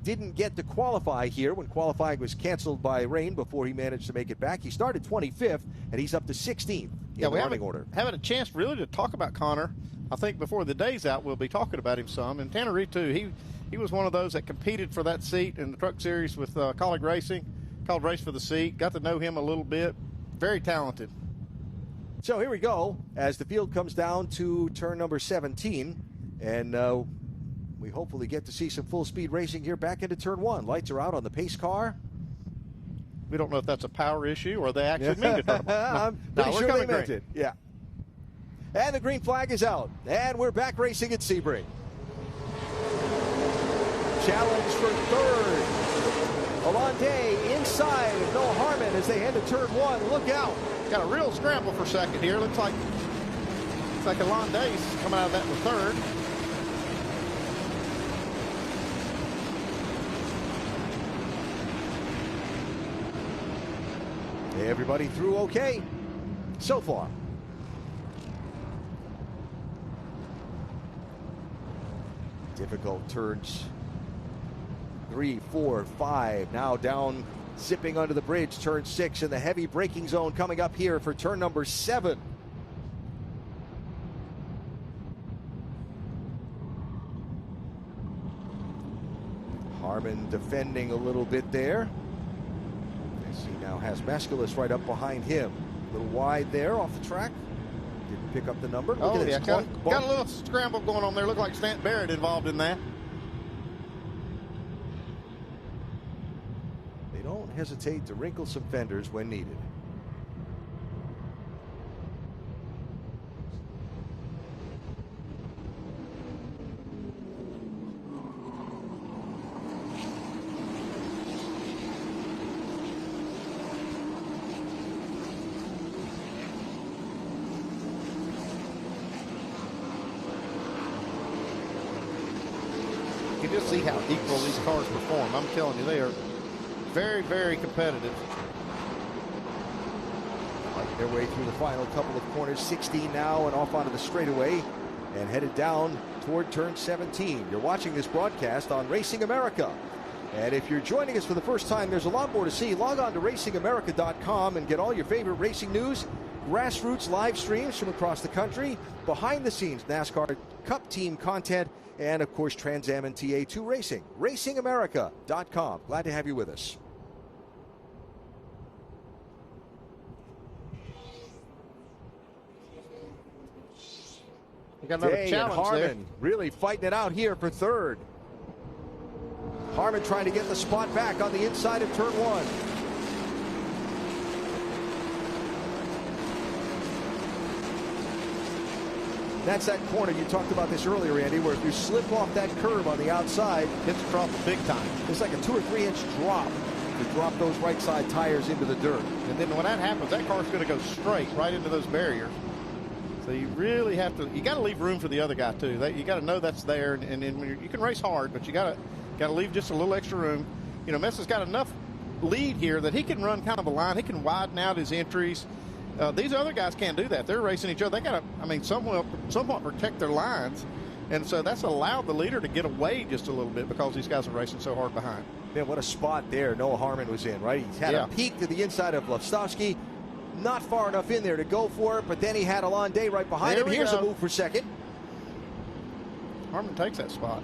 didn't get to qualify here when qualifying was canceled by rain before he managed to make it back. He started 25th, and he's up to 16th in the running order. Haven't a chance really to talk about Connor. I think before the day's out, we'll be talking about him some. And Tanner Reif, too, he was one of those that competed for that seat in the Truck Series with Colleague Racing, called Race for the Seat. Got to know him a little bit. Very talented. So here we go as the field comes down to turn number 17. And we hopefully get to see some full-speed racing here back into turn 1. Lights are out on the pace car. We don't know if that's a power issue or they actually mean to turn them on. I'm pretty sure they meant it. Yeah. And the green flag is out. And we're back racing at Sebring. Challenge for third. Alonde inside of Noah Harmon as they head to turn one. Look out. Got a real scramble for second here. Looks like Alonde's coming out of that in third. Everybody through okay so far. Difficult turns 3, 4, 5. Now down, zipping under the bridge. Turn 6 in the heavy braking zone coming up here for turn number 7. Harmon defending a little bit there. As he now has Meskelis right up behind him. A little wide there off the track. Didn't pick up the number. Look at this. Got a little scramble going on there. Looked like Stant Barrett involved in that. They don't hesitate to wrinkle some fenders when needed. You can just see how equal these cars perform. I'm telling you, they are very, very competitive. Fighting their way through the final couple of corners. 16 now and off onto the straightaway and headed down toward turn 17. You're watching this broadcast on Racing America. And if you're joining us for the first time, there's a lot more to see. Log on to racingamerica.com and get all your favorite racing news, grassroots live streams from across the country, behind the scenes NASCAR Cup team content, and of course Trans Am and TA2 racing. racingamerica.com. Glad to have you with us. We got another Day and challenge Harmon there. really fighting it out here for third. Harmon trying to get the spot back on the inside of turn 1. That's that corner. You talked about this earlier, Andy, where if you slip off that curve on the outside, it's across big time. It's like a 2 or 3 inch drop to drop those right side tires into the dirt. And then when that happens, that car's going to go straight right into those barriers. So you really have to, you got to leave room for the other guy too. You got to know that's there, and you can race hard, but you got to leave just a little extra room. You know, Mesa's got enough lead here that he can run kind of a line. He can widen out his entries. These other guys can't do that. They're racing each other. They got to, I mean, somewhat protect their lines. And so that's allowed the leader to get away just a little bit because these guys are racing so hard behind. Man, what a spot there Noah Harmon was in, right? He had a peek to the inside of Lofstowski. Not far enough in there to go for it, but then he had Alonde right behind him. Here's a move for second. Harmon takes that spot.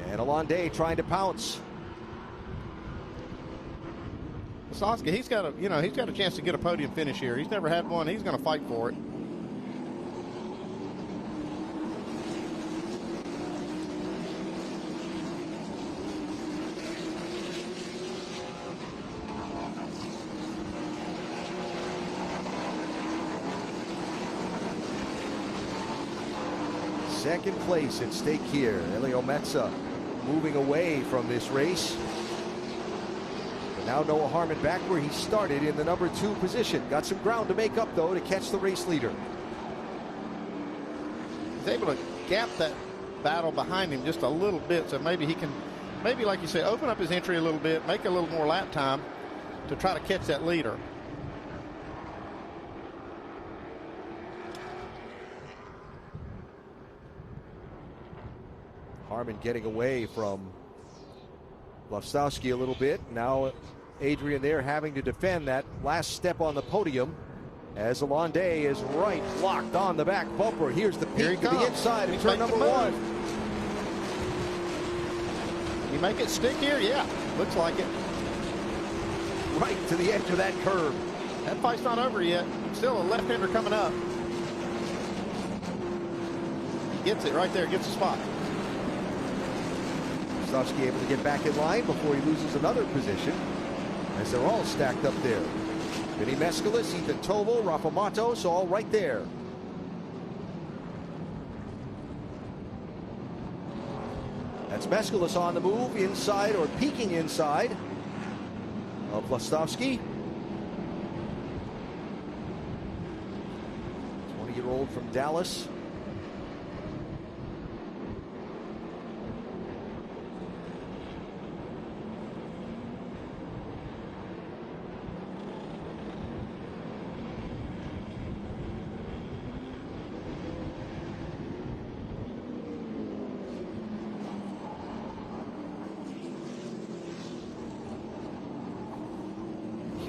And Alonde trying to pounce. Lofstowski, he's got a chance to get a podium finish here. He's never had one. He's going to fight for it. Second place at stake here. Helio Meza moving away from this race. But now Noah Harmon back where he started in the number 2 position. Got some ground to make up, though, to catch the race leader. He's able to gap that battle behind him just a little bit, so maybe he can, like you say, open up his entry a little bit, make a little more lap time to try to catch that leader. Harmon getting away from Lofstowski a little bit. Now Adrian there having to defend that last step on the podium as Alonde is right locked on the back bumper. Here's the peak to the inside of turn number 1. You make it stick here? Yeah, looks like it. Right to the edge of that curve. That fight's not over yet. Still a left-hander coming up. Gets it right there, gets the spot. Lofstowski able to get back in line before he loses another position. as they're all stacked up there. Vinnie Meskelis, Ethan Tovo, Rafa Matos, all right there. That's Meskelis on the move, inside or peeking inside of Lastovsky. 20-year-old from Dallas.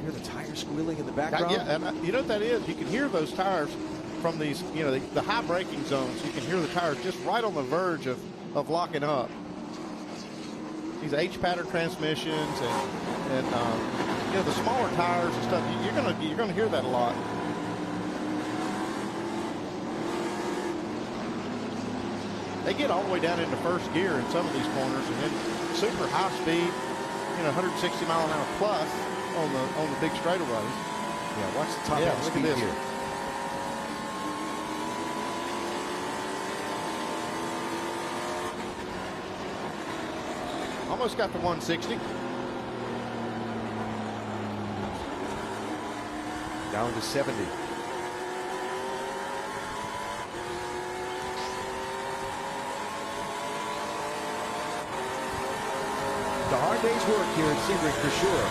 Hear the tires squealing in the background? Yeah, and you know what that is? You can hear those tires from these, the high braking zones. You can hear the tires just right on the verge of locking up. These H-pattern transmissions and the smaller tires and stuff. You're gonna hear that a lot. They get all the way down into first gear in some of these corners, and then super high speed, 160 mile an hour plus on the big straightaways. Yeah, watch the top end speed here. Almost got the 160. Down to 70. The hard day's work here at Sebring for sure.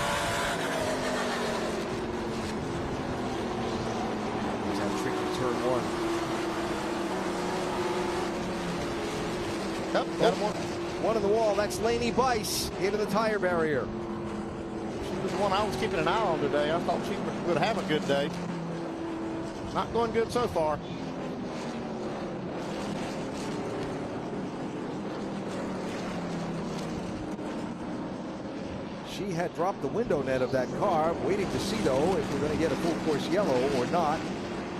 He's had a tricky turn one. Yep, got him one in the wall. That's Lainey Bice into the tire barrier. She was the one I was keeping an eye on today. I thought she would have a good day. Not going good so far. She had dropped the window net of that car, waiting to see, though, if we're going to get a full course yellow or not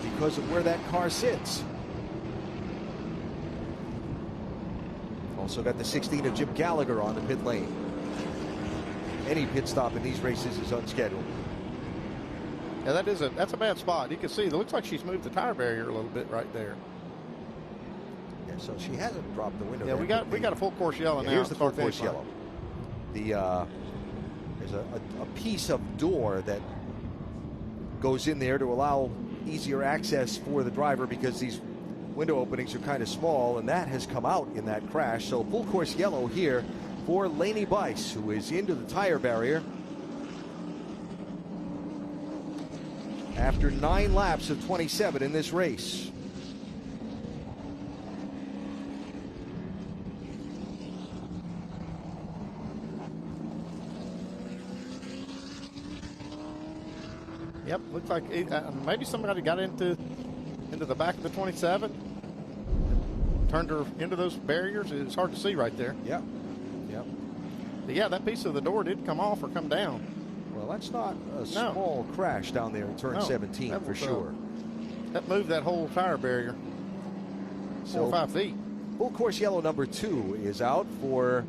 because of where that car sits. Also got the 16 of Jim Gallagher on the pit lane. Any pit stop in these races is unscheduled. Yeah, that's a bad spot. You can see it looks like she's moved the tire barrier a little bit right there. Yeah, so she hasn't dropped the window. Yeah, we got a full course yellow now. Here's the full course yellow. There's a piece of door that goes in there to allow easier access for the driver because these window openings are kind of small, and that has come out in that crash. So full course yellow here for Lainey Bice, who is into the tire barrier after 9 laps of 27 in this race. Yep, looks like maybe somebody got into the back of the 27, turned her into those barriers. It's hard to see right there. Yep. Yep. But yeah, that piece of the door did come off or come down. Well, that's not a small crash down there in turn 17 for sure. That moved that whole tire barrier 4 or 5 feet. Full course yellow number 2 is out for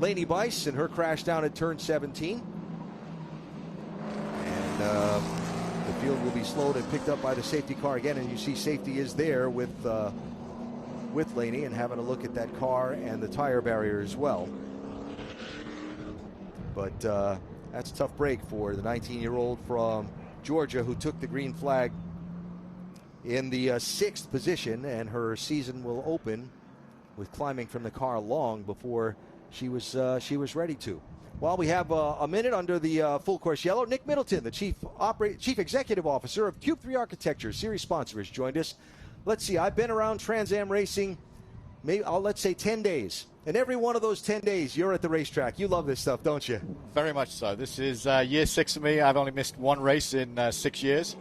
Lainey Bice in her crash down at turn 17. And the field will be slowed and picked up by the safety car again. And you see safety is there with Lainey and having a look at that car and the tire barrier as well. But that's a tough break for the 19-year-old from Georgia who took the green flag in the 6th position, and her season will open with climbing from the car long before she was ready to. Well, we have a minute under the full course yellow. Nick Middleton, the Chief Executive Officer of Cube 3 Architecture, series sponsor, has joined us. Let's see, I've been around Trans Am racing, let's say 10 days. And every one of those 10 days, you're at the racetrack. You love this stuff, don't you? Very much so. This is year 6 for me. I've only missed one race in 6 years.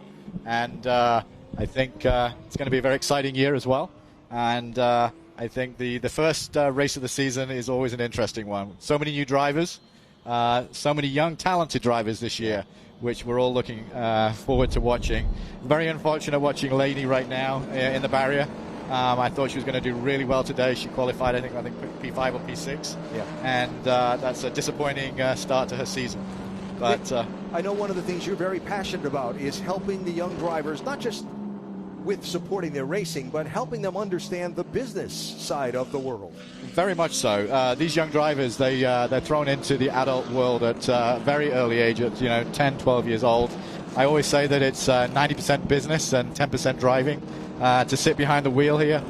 And I think it's going to be a very exciting year as well. And I think the first race of the season is always an interesting one. So many new drivers, so many young, talented drivers this year, which we're all looking forward to watching. Very unfortunate watching Lainey right now in the barrier. I thought she was going to do really well today. She qualified, I think P5 or P6. Yeah. And that's a disappointing start to her season. But I know one of the things you're very passionate about is helping the young drivers, not just with supporting their racing, but helping them understand the business side of the world. Very much so. These young drivers, they're thrown into the adult world at a very early age, at 10, 12 years old. I always say that it's 90% business and 10% driving. To sit behind the wheel here,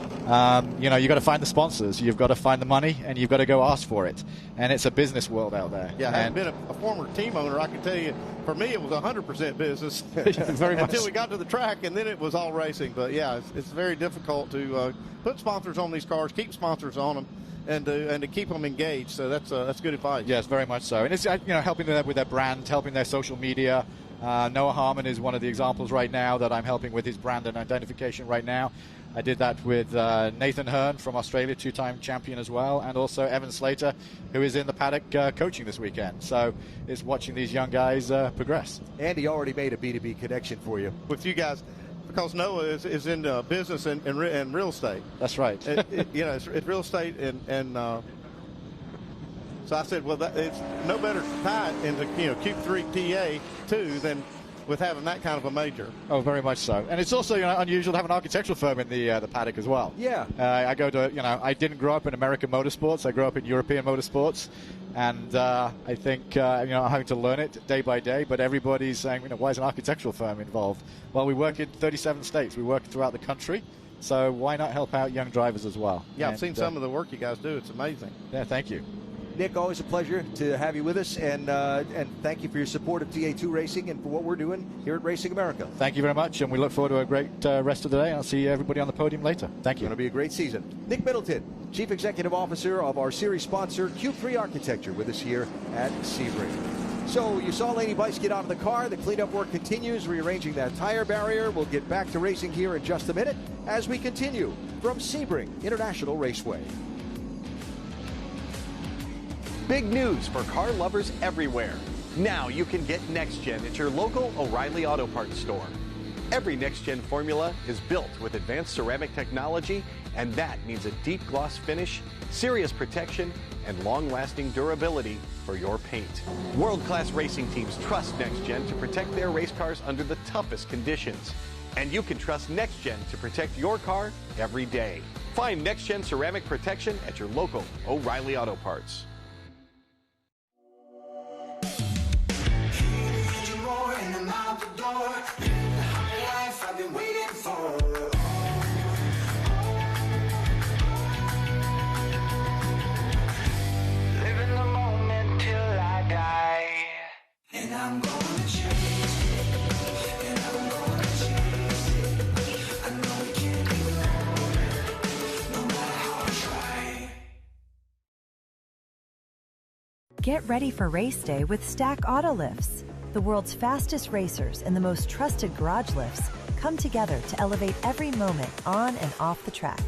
you've got to find the sponsors, you've got to find the money, and you've got to go ask for it. And it's a business world out there. Yeah, having been a former team owner, I can tell you, for me, it was 100% business. Very much. Until we got to the track, and then it was all racing. But yeah, it's very difficult to put sponsors on these cars, keep sponsors on them, and to keep them engaged. So that's good advice. Yes, very much so. And it's helping them with their brand, helping their social media. Noah Harmon is one of the examples right now that I'm helping with his brand and identification right now. I did that with Nathan Hearn from Australia, two-time champion as well, and also Evan Slater, who is in the paddock coaching this weekend. So it's watching these young guys progress. And he already made a B2B connection for you. With you guys, because Noah is in business and real estate. That's right. It's real estate and so I said, well, it's no better to tie it into Q3 TA2 than with having that kind of a major. Oh, very much so. And it's also unusual to have an architectural firm in the paddock as well. Yeah. I go to I didn't grow up in American motorsports. I grew up in European motorsports, and I think I'm having to learn it day by day. But everybody's saying, why is an architectural firm involved? Well, we work in 37 states. We work throughout the country. So why not help out young drivers as well? Yeah, I've seen some of the work you guys do. It's amazing. Yeah, thank you. Nick, always a pleasure to have you with us, and thank you for your support of TA2 Racing and for what we're doing here at Racing America. Thank you very much, and we look forward to a great rest of the day. I'll see everybody on the podium later. Thank you. It's going to be a great season. Nick Middleton, Chief Executive Officer of our series sponsor, Q3 Architecture, with us here at Sebring. So you saw Laney Bice get out of the car. The cleanup work continues, rearranging that tire barrier. We'll get back to racing here in just a minute as we continue from Sebring International Raceway. Big news for car lovers everywhere. Now you can get Next Gen at your local O'Reilly Auto Parts store. Every Next Gen formula is built with advanced ceramic technology, and that means a deep gloss finish, serious protection, and long-lasting durability for your paint. World-class racing teams trust Next Gen to protect their race cars under the toughest conditions. And you can trust Next Gen to protect your car every day. Find Next Gen ceramic protection at your local O'Reilly Auto Parts. I've been waiting for. Living the moment till I die. And I'm gonna chase it. And I'm gonna chase it. I know we can't be alone, no matter how I try. Get ready for race day with Stack Auto Lifts. The world's fastest racers and the most trusted garage lifts come together to elevate every moment on and off the track.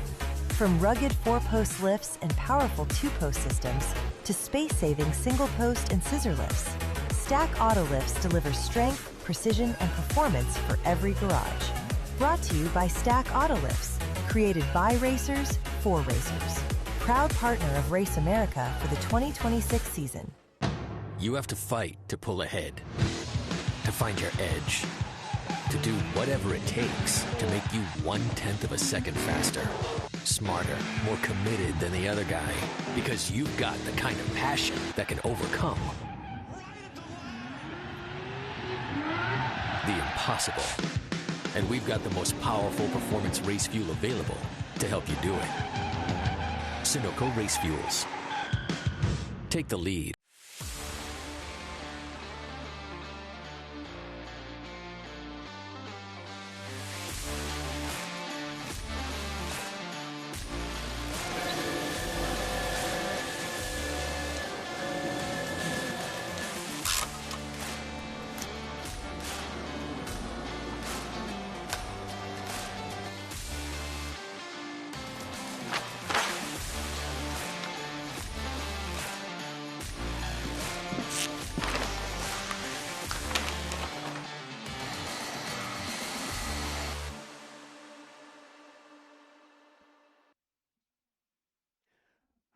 From rugged 4-post lifts and powerful 2-post systems to space-saving single-post and scissor lifts, Stack Auto Lifts delivers strength, precision, and performance for every garage. Brought to you by Stack Auto Lifts, created by racers for racers. Proud partner of Race America for the 2026 season. You have to fight to pull ahead, to find your edge, to do whatever it takes to make you 1/10 of a second faster, smarter, more committed than the other guy, because you've got the kind of passion that can overcome the impossible. And we've got the most powerful performance race fuel available to help you do it. Sunoco Race Fuels. Take the lead.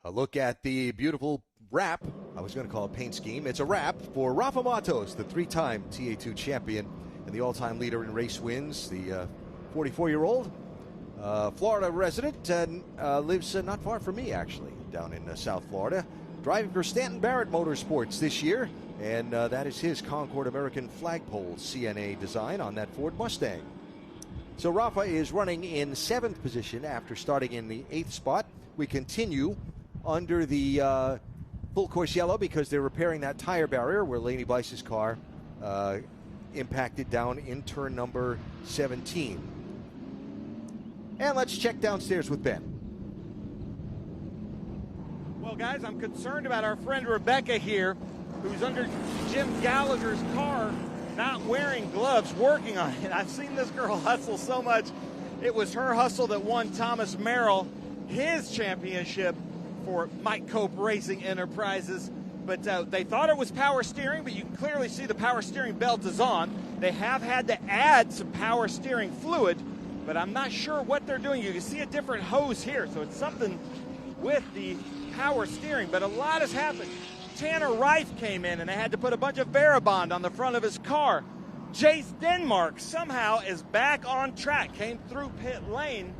A look at the beautiful wrap. I was going to call it paint scheme. It's a wrap for Rafa Matos, the 3-time TA2 champion and the all-time leader in race wins. The 44-year-old Florida resident lives not far from me, actually, down in South Florida. Driving for Stanton Barrett Motorsports this year, and that is his Concord American flagpole CNA design on that Ford Mustang. So Rafa is running in 7th position after starting in the 8th spot. We continue under the full course yellow because they're repairing that tire barrier where Laney Bice's car impacted down in turn number 17. And let's check downstairs with Ben. Well, guys, I'm concerned about our friend Rebecca here, who's under Jim Gallagher's car, not wearing gloves, working on it. I've seen this girl hustle so much. It was her hustle that won Thomas Merrill his championship for Mike Cope Racing Enterprises. But they thought it was power steering, but you can clearly see the power steering belt is on. They have had to add some power steering fluid, but I'm not sure what they're doing. You can see a different hose here, so it's something with the power steering, but a lot has happened. Tanner Reif came in, and they had to put a bunch of Varibond on the front of his car. Jace Denmark somehow is back on track, came through pit lane.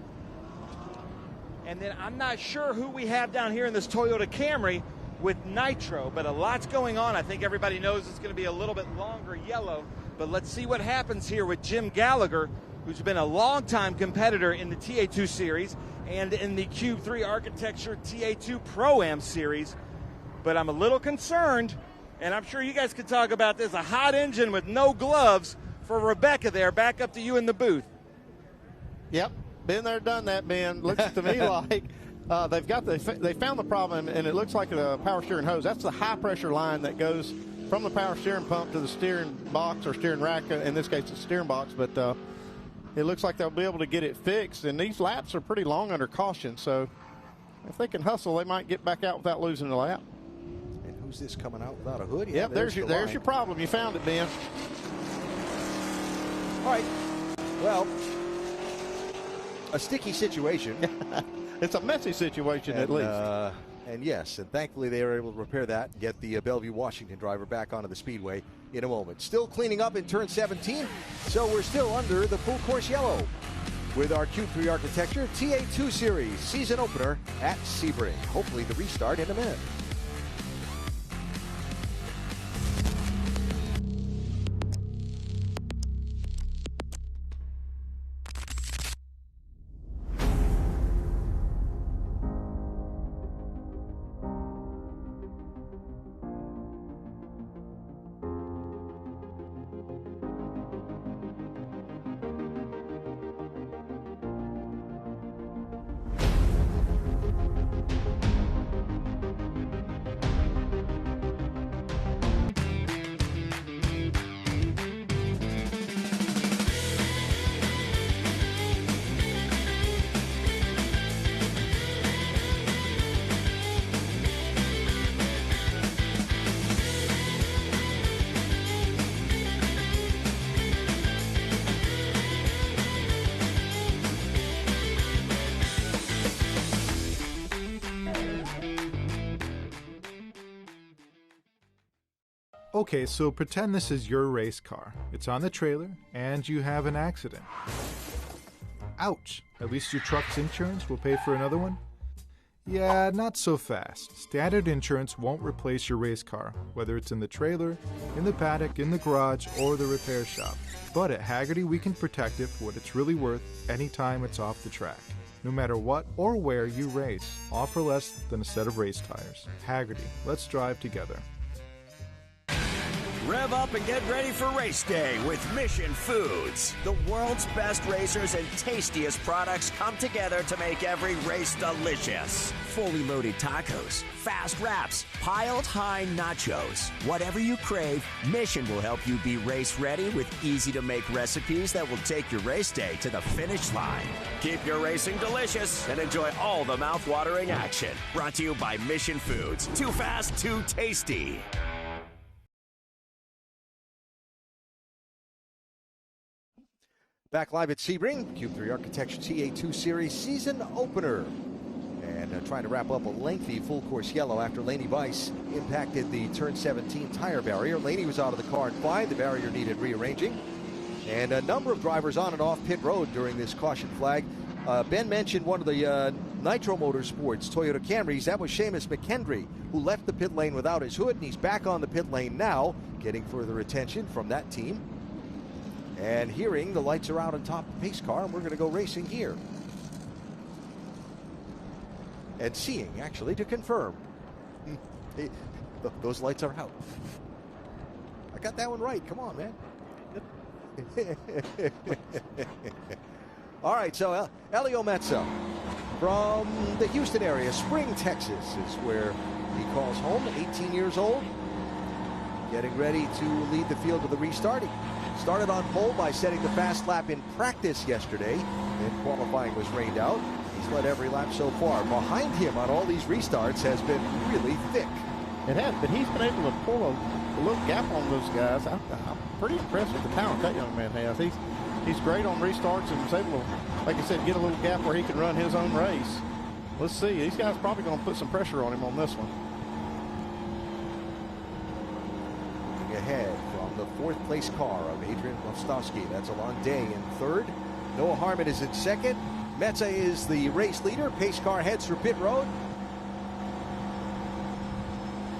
And then I'm not sure who we have down here in this Toyota Camry with nitro, but a lot's going on. I think everybody knows it's going to be a little bit longer yellow, but let's see what happens here with Jim Gallagher, who's been a longtime competitor in the TA2 series and in the Cube 3 Architecture TA2 Pro-Am series. But I'm a little concerned, and I'm sure you guys could talk about this, a hot engine with no gloves for Rebecca there. Back up to you in the booth. Yep, been there, done that, Ben. Looks to me like they found the problem, and it looks like a power steering hose. That's the high pressure line that goes from the power steering pump to the steering box or steering rack. In this case, it's steering box, but it looks like they'll be able to get it fixed. And these laps are pretty long under caution, so if they can hustle, they might get back out without losing a lap. And who's this coming out without a hood? Yeah, yep, there's your problem. You found it, Ben. All right. Well, a sticky situation. It's a messy situation, at least. And yes, and thankfully they were able to repair that and get the Bellevue, Washington driver back onto the speedway in a moment. Still cleaning up in turn 17, so we're still under the full course yellow with our Q3 Architecture TA2 Series season opener at Sebring. Hopefully the restart in a minute. Okay, so pretend this is your race car. It's on the trailer, and you have an accident. Ouch! At least your truck's insurance will pay for another one? Yeah, not so fast. Standard insurance won't replace your race car, whether it's in the trailer, in the paddock, in the garage, or the repair shop. But at Hagerty, we can protect it for what it's really worth anytime it's off the track. No matter what or where you race, all for less than a set of race tires. Hagerty, let's drive together. Rev up and get ready for race day with Mission Foods. The world's best racers and tastiest products come together to make every race delicious. Fully loaded tacos, fast wraps, piled high nachos. Whatever you crave, Mission will help you be race ready with easy to make recipes that will take your race day to the finish line. Keep your racing delicious and enjoy all the mouth-watering action. Brought to you by Mission Foods. Too fast, too tasty. Back live at Sebring, Cube 3 Architecture TA2 Series season opener. And trying to wrap up a lengthy full course yellow after Laney Weiss impacted the turn 17 tire barrier. Laney was out of the car at 5. The barrier needed rearranging. And a number of drivers on and off pit road during this caution flag. Ben mentioned one of the Nitro Motorsports Toyota Camrys. That was Seamus McKendry, who left the pit lane without his hood, and he's back on the pit lane now, getting further attention from that team. And hearing the lights are out on top of the pace car, and we're going to go racing here. And seeing, actually, to confirm. Hey, those lights are out. I got that one right. Come on, man. All right, so Helio Meza from the Houston area, Spring, Texas is where he calls home, 18 years old, getting ready to lead the field to the restart. He started on pole by setting the fast lap in practice yesterday, and qualifying was rained out. He's led every lap so far. Behind him on all these restarts has been really thick. It has, but he's been able to pull a little gap on those guys. I'm pretty impressed with the talent that young man has. He's great on restarts and is able to, like I said, get a little gap where he can run his own race. Let's see. These guys are probably going to put some pressure on him on this one. Looking ahead from the fourth place car of Adrian Lostowski. That's Alon Day in third. Noah Harmon is in second. Meza is the race leader. Pace car heads for pit road.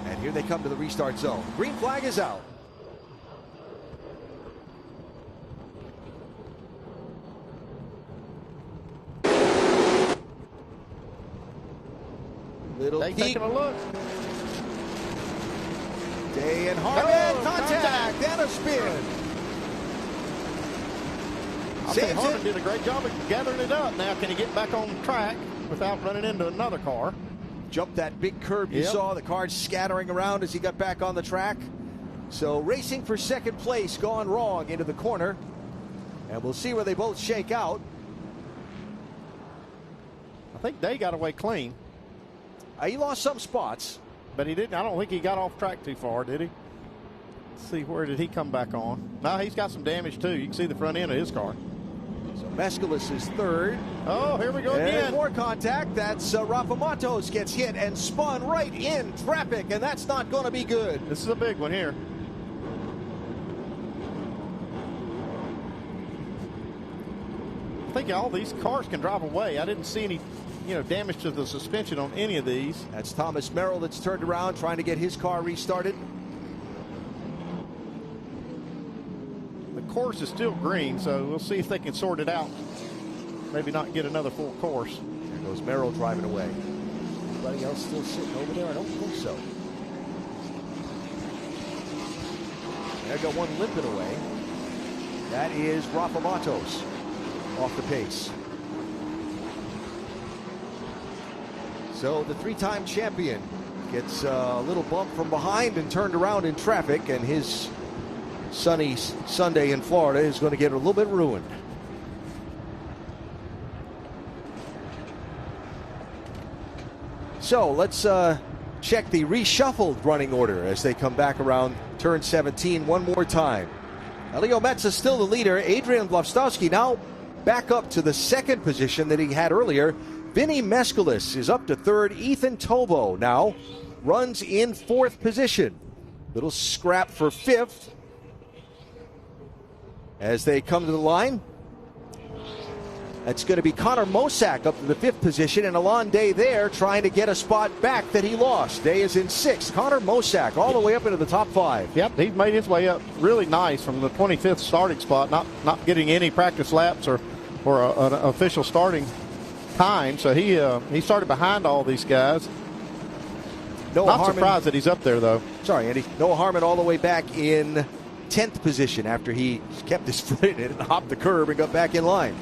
And here they come to the restart zone. Green flag is out. Little peek. Taking a look. Day and Harmon, contact and a spin. I think Harmon did a great job of gathering it up. Now can he get back on track without running into another car? Jumped that big curb you saw, the cars scattering around as he got back on the track. So racing for second place gone wrong into the corner. And we'll see where they both shake out. I think Day got away clean. He lost some spots. But he didn't. I don't think he got off track too far, did he? Let's see, where did he come back on? No, he's got some damage too. You can see the front end of his car. So Meskelis is third. Oh, here we go again. More contact. That's Rafa Matos gets hit and spun right in traffic, and that's not going to be good. This is a big one here. I think all these cars can drive away. I didn't see any damage to the suspension on any of these. That's Thomas Merrill that's turned around trying to get his car restarted. The course is still green, so we'll see if they can sort it out. Maybe not get another full course. There goes Merrill driving away. Anybody else still sitting over there? I don't think so. There got one limping away. That is Rafa Matos off the pace. So the three-time champion gets a little bump from behind and turned around in traffic, and his sunny Sunday in Florida is going to get a little bit ruined. So let's check the reshuffled running order as they come back around turn 17 one more time. Helio Meza still the leader. Adrian Lostowski now back up to the second position that he had earlier. Vinnie Meskelis is up to third. Ethan Tobo now runs in fourth position. Little scrap for fifth as they come to the line. That's going to be Connor Mosack up to the fifth position, and Alon Day there trying to get a spot back that he lost. Day is in sixth. Connor Mosack all the way up into the top five. Yep, he's made his way up really nice from the 25th starting spot, not getting any practice laps or an official starting time. So he started behind all these guys. Not surprised that he's up there, though. Sorry, Andy. Noah Harmon all the way back in 10th position after he kept his foot in it and hopped the curb and got back in line.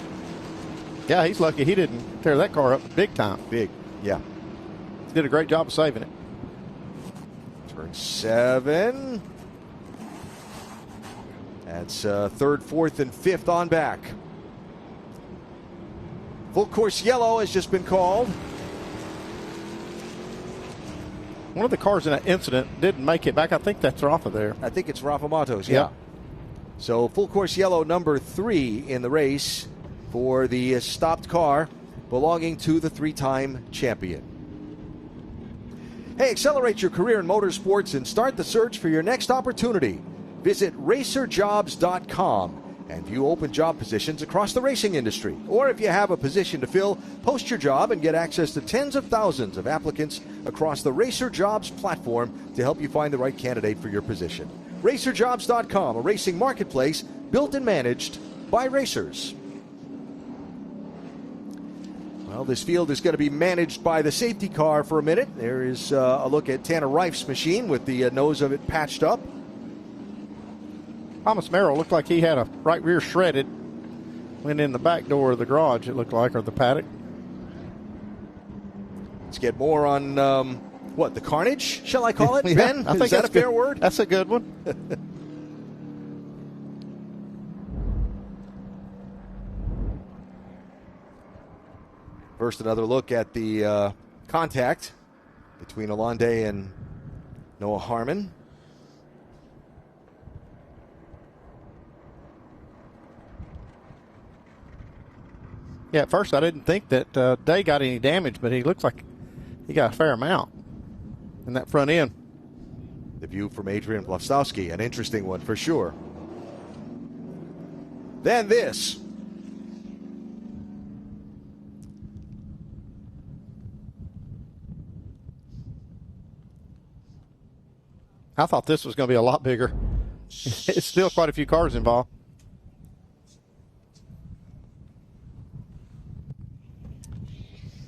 Yeah, he's lucky he didn't tear that car up big time. Big, yeah. Did a great job of saving it. Turn 7. That's third, fourth, and fifth on back. Full course yellow has just been called. One of the cars in that incident didn't make it back. I think that's Rafa there. I think it's Rafa Matos, yeah. So full course yellow number 3 in the race for the stopped car belonging to the three-time champion. Hey, accelerate your career in motorsports and start the search for your next opportunity. Visit racerjobs.com and view open job positions across the racing industry. Or if you have a position to fill, post your job and get access to tens of thousands of applicants across the Racer Jobs platform to help you find the right candidate for your position. Racerjobs.com, a racing marketplace built and managed by racers. Well, this field is going to be managed by the safety car for a minute. There is a look at Tanner Reif's machine with the nose of it patched up. Thomas Merrill looked like he had a right rear shredded. Went in the back door of the garage, it looked like, or the paddock. Let's get more on, the carnage, shall I call it, Yeah, Ben? I think is that that's a fair good. word? That's a good one. First, another look at the contact between Alonde and Noah Harmon. Yeah, at first I didn't think that Day got any damage, but he looks like he got a fair amount in that front end. The view from Adrian Blastowski, an interesting one for sure. Then this. I thought this was going to be a lot bigger. It's still quite a few cars involved.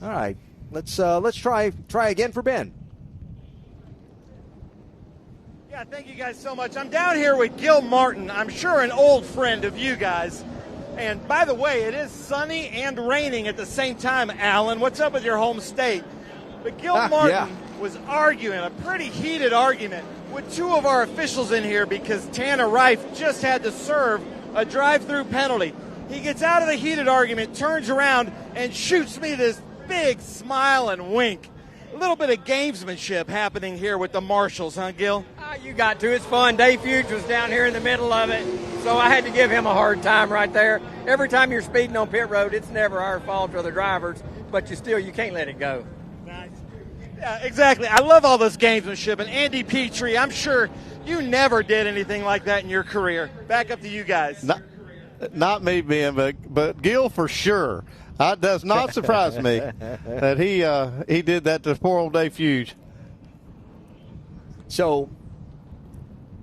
All right, let's try again for Ben. Yeah, thank you guys so much. I'm down here with Gil Martin. I'm sure an old friend of you guys. And by the way, it is sunny and raining at the same time, Alan. What's up with your home state? But Gil Martin was arguing, a pretty heated argument, with two of our officials in here because Tanner Reif just had to serve a drive-through penalty. He gets out of the heated argument, turns around, and shoots me this big smile and wink. A little bit of gamesmanship happening here with the marshals, huh, Gil? You got to. It's fun. Dave Fuge was down here in the middle of it, so I had to give him a hard time right there. Every time you're speeding on pit road, it's never our fault or the drivers, but you can't let it go. Yeah, exactly. I love all this gamesmanship. And Andy Petrie, I'm sure you never did anything like that in your career. Back up to you guys. Not me, Ben, but Gil for sure. It does not surprise me that he did that to poor old Dave Fuge. So,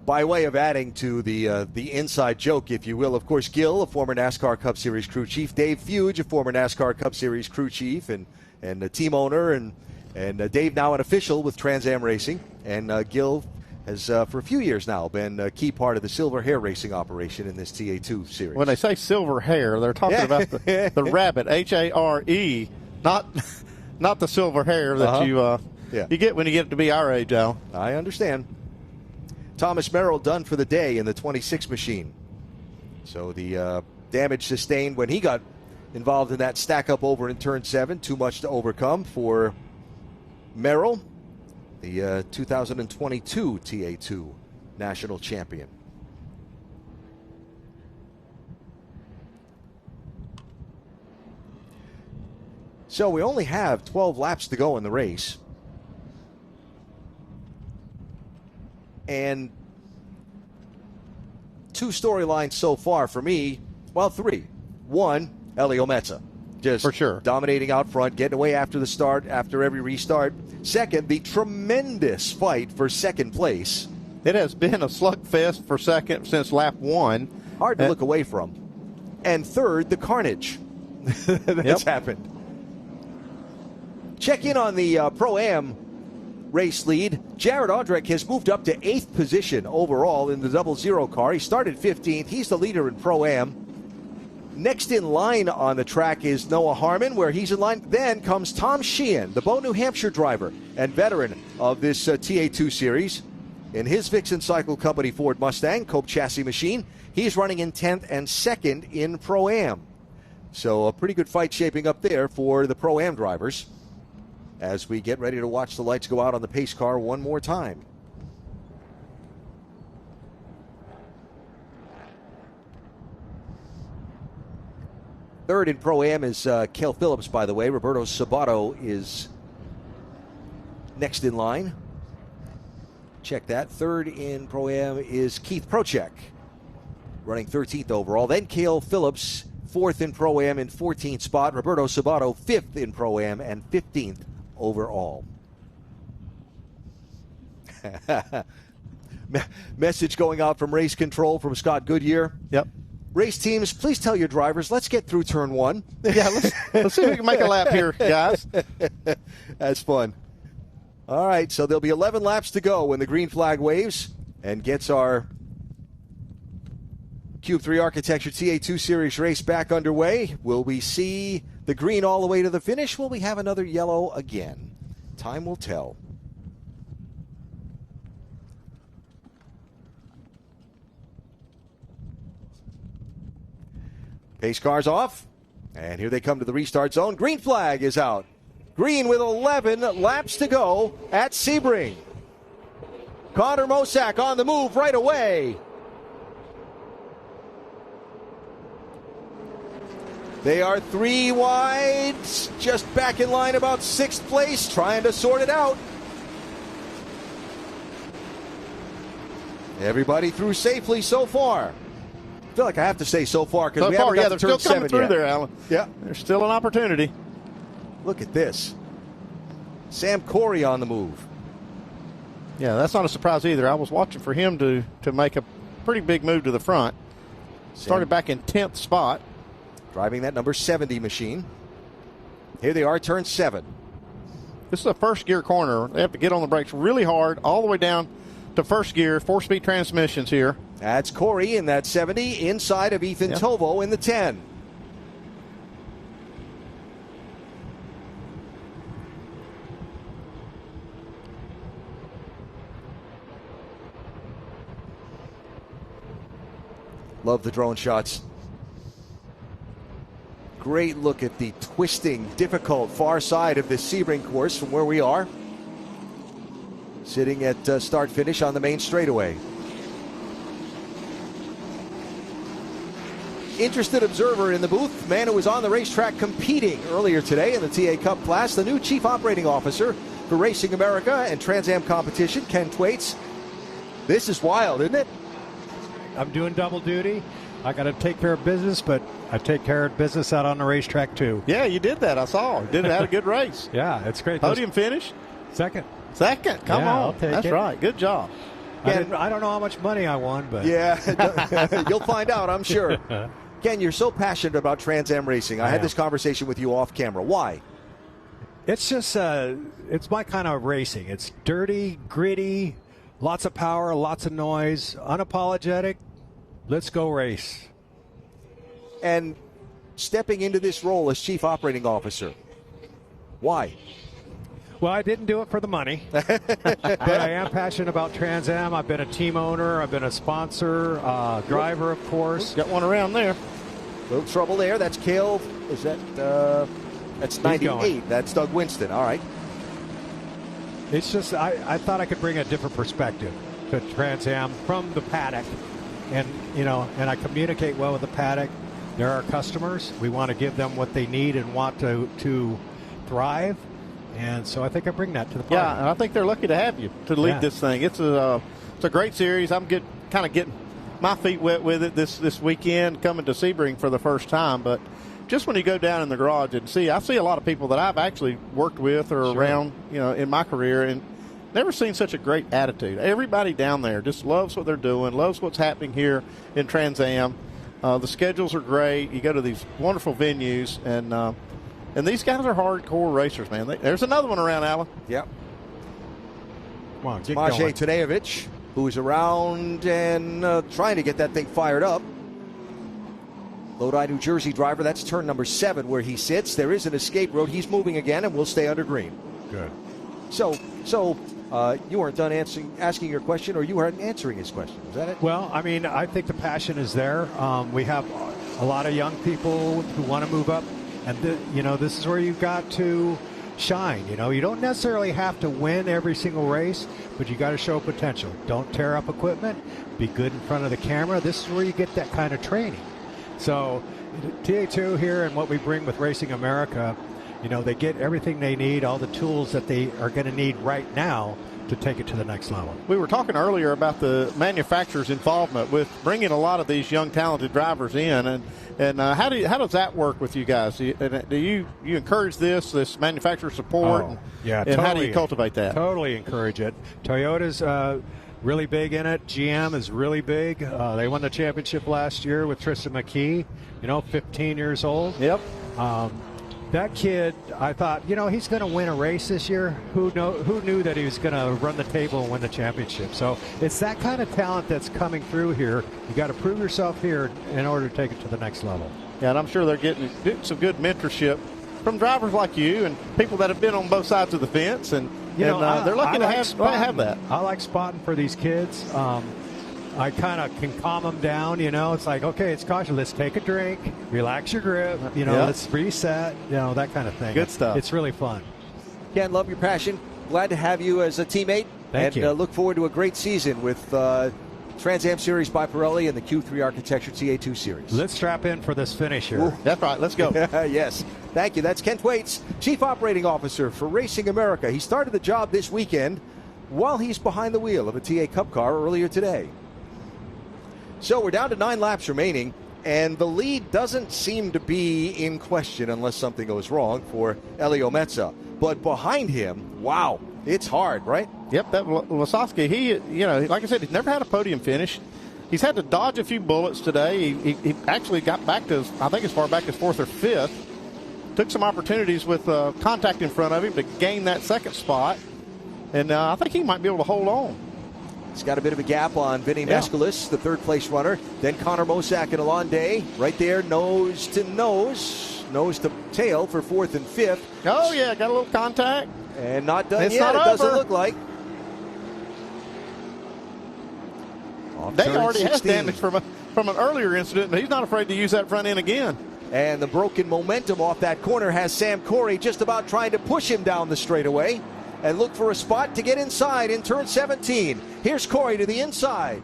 by way of adding to the inside joke, if you will, of course, Gil, a former NASCAR Cup Series crew chief, Dave Fuge, a former NASCAR Cup Series crew chief and a team owner, and Dave now an official with Trans Am Racing, and Gil has for a few years now been a key part of the silver hair racing operation in this TA2 series. When they say silver hair, they're talking about the rabbit, H-A-R-E, not the silver hair that you get when you get to be our age, Al. I understand. Thomas Merrill done for the day in the 26 machine. So the damage sustained when he got involved in that stack up over in turn 7, too much to overcome for Merrill, the 2022 TA2 national champion. So we only have 12 laps to go in the race. And two storylines so far for me, well, three. One, Helio Meza. Just for sure dominating out front, getting away after the start, after every restart. Second, the tremendous fight for second place. It has been a slugfest for second since lap 1. Hard to look away from. And third, the carnage that's happened. Check in on the Pro-Am race lead. Jared Audrick has moved up to 8th position overall in the 00 car. He started 15th. He's the leader in Pro-Am. Next in line on the track is Noah Harmon, where he's in line. Then comes Tom Sheehan, the Bow, New Hampshire driver and veteran of this TA2 series. In his Vixen Cycle Company Ford Mustang, Cope chassis machine, he's running in 10th and 2nd in Pro-Am. So a pretty good fight shaping up there for the Pro-Am drivers as we get ready to watch the lights go out on the pace car one more time. Third in Pro-Am is Cale Phillips, by the way. Roberto Sabato is next in line. Check that. Third in Pro-Am is Keith Prochek, running 13th overall. Then Cale Phillips, fourth in Pro-Am in 14th spot. Roberto Sabato, fifth in Pro-Am and 15th overall. Message going out from race control from Scott Goodyear. Yep. Race teams, please tell your drivers, let's get through turn one. Yeah, let's see if we can make a lap here, guys. That's fun. All right, so there'll be 11 laps to go when the green flag waves and gets our Cube 3 Architecture TA2 Series race back underway. Will we see the green all the way to the finish? Will we have another yellow again? Time will tell. Pace cars off, and here they come to the restart zone. Green flag is out. Green with 11 laps to go at Sebring. Connor Mosack on the move right away. They are 3 wide, just back in line about 6th place, trying to sort it out. Everybody through safely so far. I feel like I have to say so far because we haven't got to they're turn still coming 7 through yet. there, Alan. Yeah. There's still an opportunity. Look at this. Sam Cory on the move. Yeah, that's not a surprise either. I was watching for him to make a pretty big move to the front. Started back in 10th spot. Driving that number 70 machine. Here they are, turn 7. This is a first gear corner. They have to get on the brakes really hard all the way down to first gear. 4-speed transmissions here. That's Cory in that 70, inside of Ethan Tovo in the 10. Love the drone shots. Great look at the twisting, difficult far side of the Sebring course from where we are. Sitting at start-finish on the main straightaway. Interested observer in the booth, man who was on the racetrack competing earlier today in the TA Cup class, the new Chief Operating Officer for Racing America and Trans Am competition, Ken Thwaites. This is wild, isn't it? I'm doing double duty. I got to take care of business, but I take care of business out on the racetrack too. Yeah, you did that. I saw. Had a good race. Yeah, it's great. Podium finish? Second. Come yeah, on. I'll take That's it. right. Good job. I don't know how much money I won, but yeah, you'll find out, I'm sure. Ken, you're so passionate about Trans Am racing. I had this conversation with you off camera. Why? It's just it's my kind of racing. It's dirty, gritty, lots of power, lots of noise, unapologetic. Let's go race. And stepping into this role as Chief Operating Officer, why? Well, I didn't do it for the money, but I am passionate about Trans Am. I've been a team owner. I've been a sponsor, driver, of course. Got one around there. Little trouble there. That's Cale. Is that that's 98? That's Doug Winston. All right. It's just I thought I could bring a different perspective to Trans Am from the paddock, and I communicate well with the paddock. They're our customers. We want to give them what they need and want to thrive. And so I think I bring that to the party. Yeah, and I think they're lucky to have you to lead this thing. It's a great series. I'm kind of getting my feet wet with it this weekend, coming to Sebring for the first time. But just when you go down in the garage and I see a lot of people that I've actually worked with or around, in my career, and never seen such a great attitude. Everybody down there just loves what they're doing, loves what's happening here in Trans Am. The schedules are great. You go to these wonderful venues, and these guys are hardcore racers, man. There's another one around, Alan. Yep. Come on, get Maciej going. Tadejevich, who's around and trying to get that thing fired up. Lodi, New Jersey driver. That's turn number 7 where he sits. There is an escape road. He's moving again, and we'll stay under green. Good. So you weren't done asking your question, or you weren't answering his question. Is that it? Well, I mean, I think the passion is there. We have a lot of young people who want to move up. And, this is where you've got to shine. You don't necessarily have to win every single race, but you got to show potential. Don't tear up equipment. Be good in front of the camera. This is where you get that kind of training. So TA2 here and what we bring with Racing America they get everything they need, all the tools that they are going to need right now to take it to the next level. We were talking earlier about the manufacturer's involvement with bringing a lot of these young, talented drivers in, and how does that work with you guys? Do you encourage this manufacturer support? Yeah, and totally. How do you cultivate that? Totally encourage it. Toyota's really big in it. GM is really big. They won the championship last year with Tristan McKee, 15 years old. Yep. That kid, I thought, he's going to win a race this year. Who knew that he was going to run the table and win the championship? So it's that kind of talent that's coming through here. You got to prove yourself here in order to take it to the next level. Yeah, and I'm sure they're getting some good mentorship from drivers like you and people that have been on both sides of the fence, and they're lucky to have that. I like spotting for these kids. I kind of can calm them down, It's like, okay, it's caution. Let's take a drink, relax your grip, let's reset, that kind of thing. Good stuff. It's really fun. Ken, love your passion. Glad to have you as a teammate. Thank you. Look forward to a great season with Trans Am Series by Pirelli and the Q3 Architecture TA2 Series. Let's strap in for this finish here. Ooh. That's right. Let's go. Yes. Thank you. That's Ken Thwaites, Chief Operating Officer for Racing America. He started the job this weekend while he's behind the wheel of a TA Cup car earlier today. So we're down to 9 laps remaining, and the lead doesn't seem to be in question unless something goes wrong for Helio Meza. But behind him, wow, it's hard, right? Yep, that Lasowski, he, like I said, he's never had a podium finish. He's had to dodge a few bullets today. He actually got back to, I think, as far back as 4th or 5th. Took some opportunities with contact in front of him to gain that second spot. And I think he might be able to hold on. He's got a bit of a gap on Vinnie Meskelis, the third-place runner. Then Connor Mosack and Alonde right there, nose to tail for 4th and 5th. Oh, yeah, got a little contact. And not done it's yet, not it over. doesn't look like. They already have damage from an earlier incident, but he's not afraid to use that front end again. And the broken momentum off that corner has Sam Cory just about trying to push him down the straightaway and look for a spot to get inside in turn 17. Here's Cory to the inside.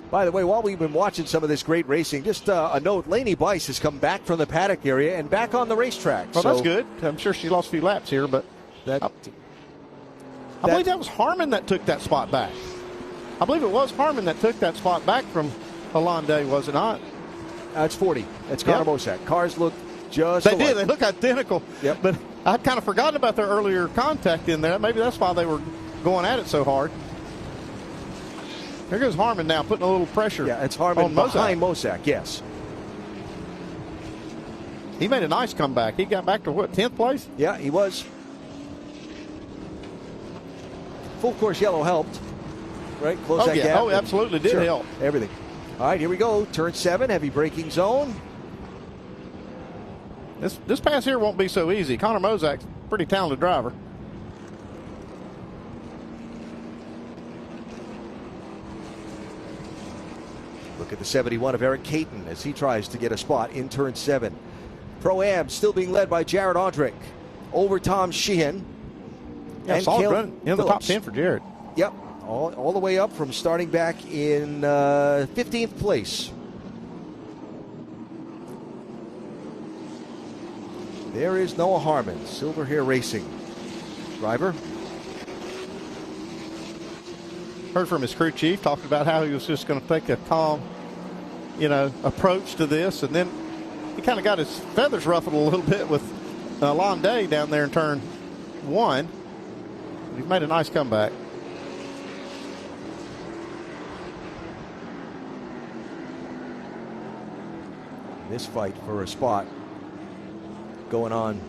By the way, while we've been watching some of this great racing, just a note, Lainey Bice has come back from the paddock area and back on the racetrack. Well, that's good. I'm sure she lost a few laps here, but I believe that was Harmon that took that spot back. I believe it was Harmon that took that spot back from Alonde, was it not? It's 40. It's Connor Mosack. Cars look just They alike. did. They look identical. Yep. But I'd kind of forgotten about their earlier contact in there. Maybe that's why they were going at it so hard. Here goes Harmon now, putting a little pressure. Yeah, it's Harmon behind Mosack, yes. He made a nice comeback. He got back to, 10th place? Yeah, he was. Full course yellow helped, right? Close that gap. Oh, absolutely did help. Everything. All right, here we go. Turn 7, heavy braking zone. This pass here won't be so easy. Connor Mosack's a pretty talented driver. Look at the 71 of Eric Caton as he tries to get a spot in turn 7. Pro-Am still being led by Jared Audrick over Tom Sheehan. Yeah, and solid Caleb run in the top 10 for Jared. Yep, all the way up from starting back in 15th place. There is Noah Harmon, Silver Hair Racing driver. Heard from his crew chief, talked about how he was just going to take a calm, approach to this, and then he kind of got his feathers ruffled a little bit with Alonde down there in turn 1. He's made a nice comeback. This fight for a spot going on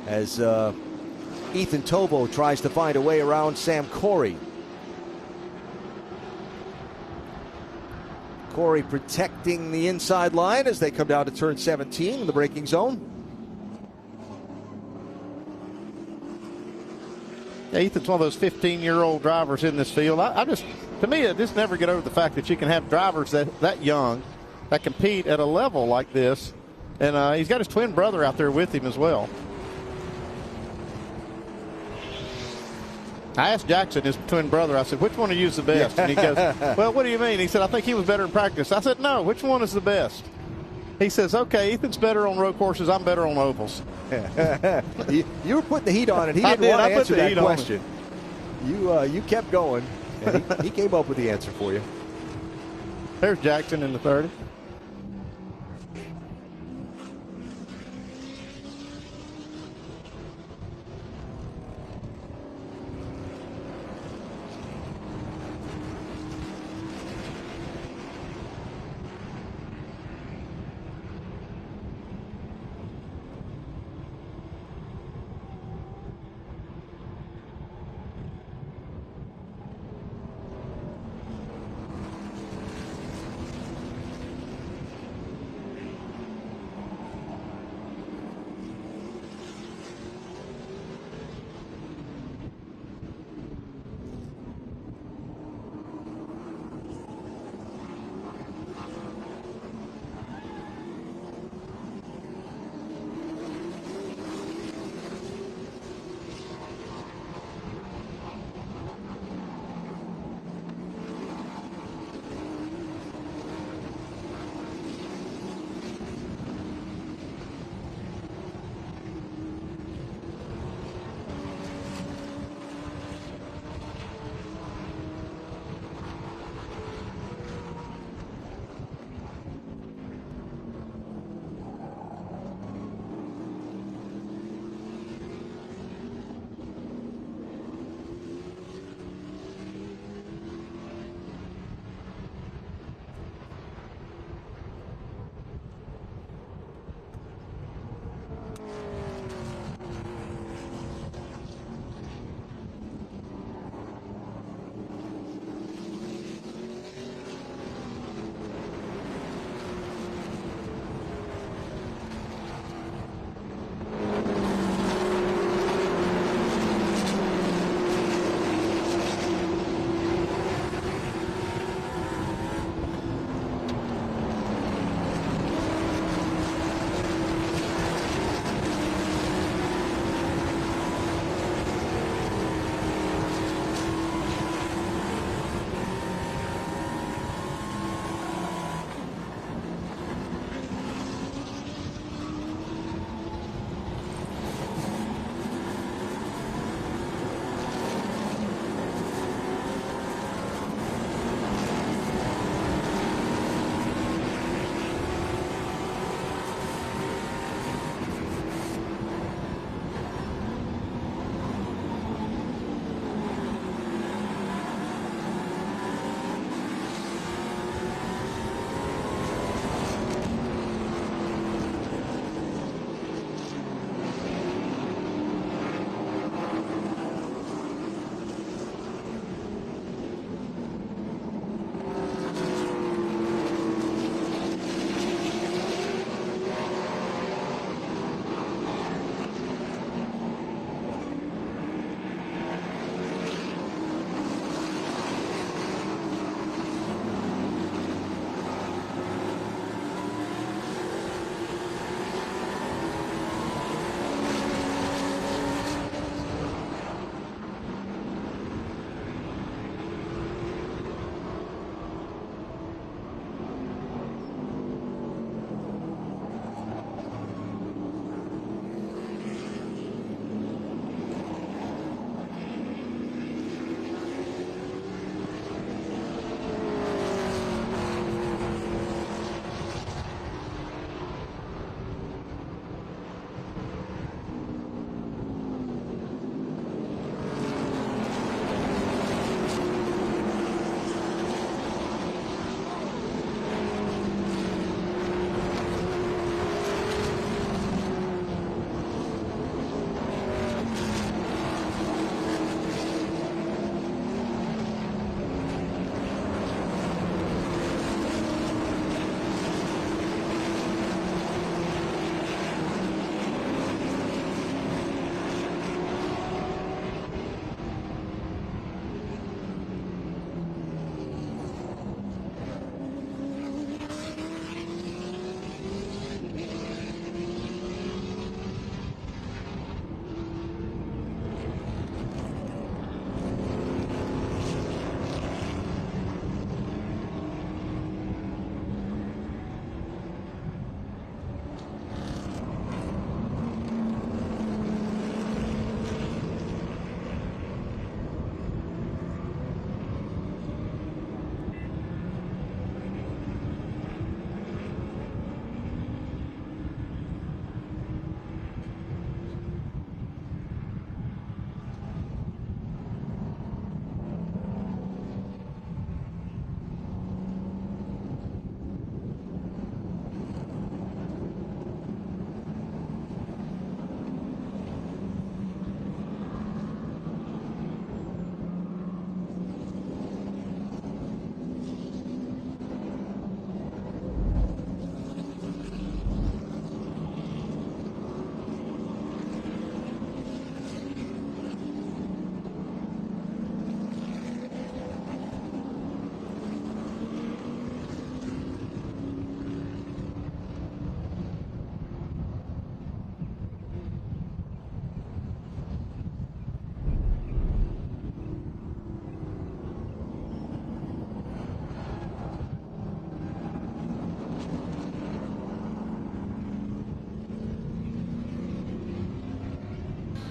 as Ethan Tovo tries to find a way around Sam Cory. Cory protecting the inside line as they come down to turn 17 in the braking zone. Yeah, Ethan's one of those 15-year-old drivers in this field. I just never get over the fact that you can have drivers that young that compete at a level like this. And he's got his twin brother out there with him as well. I asked Jackson, his twin brother, I said, which one of you is the best? And he goes, well, what do you mean? He said, I think he was better in practice. I said, no, which one is the best? He says, okay, Ethan's better on road courses. I'm better on ovals. You were putting the heat on it. He didn't want to answer that question. You kept going, and he came up with the answer for you. There's Jackson in the 30.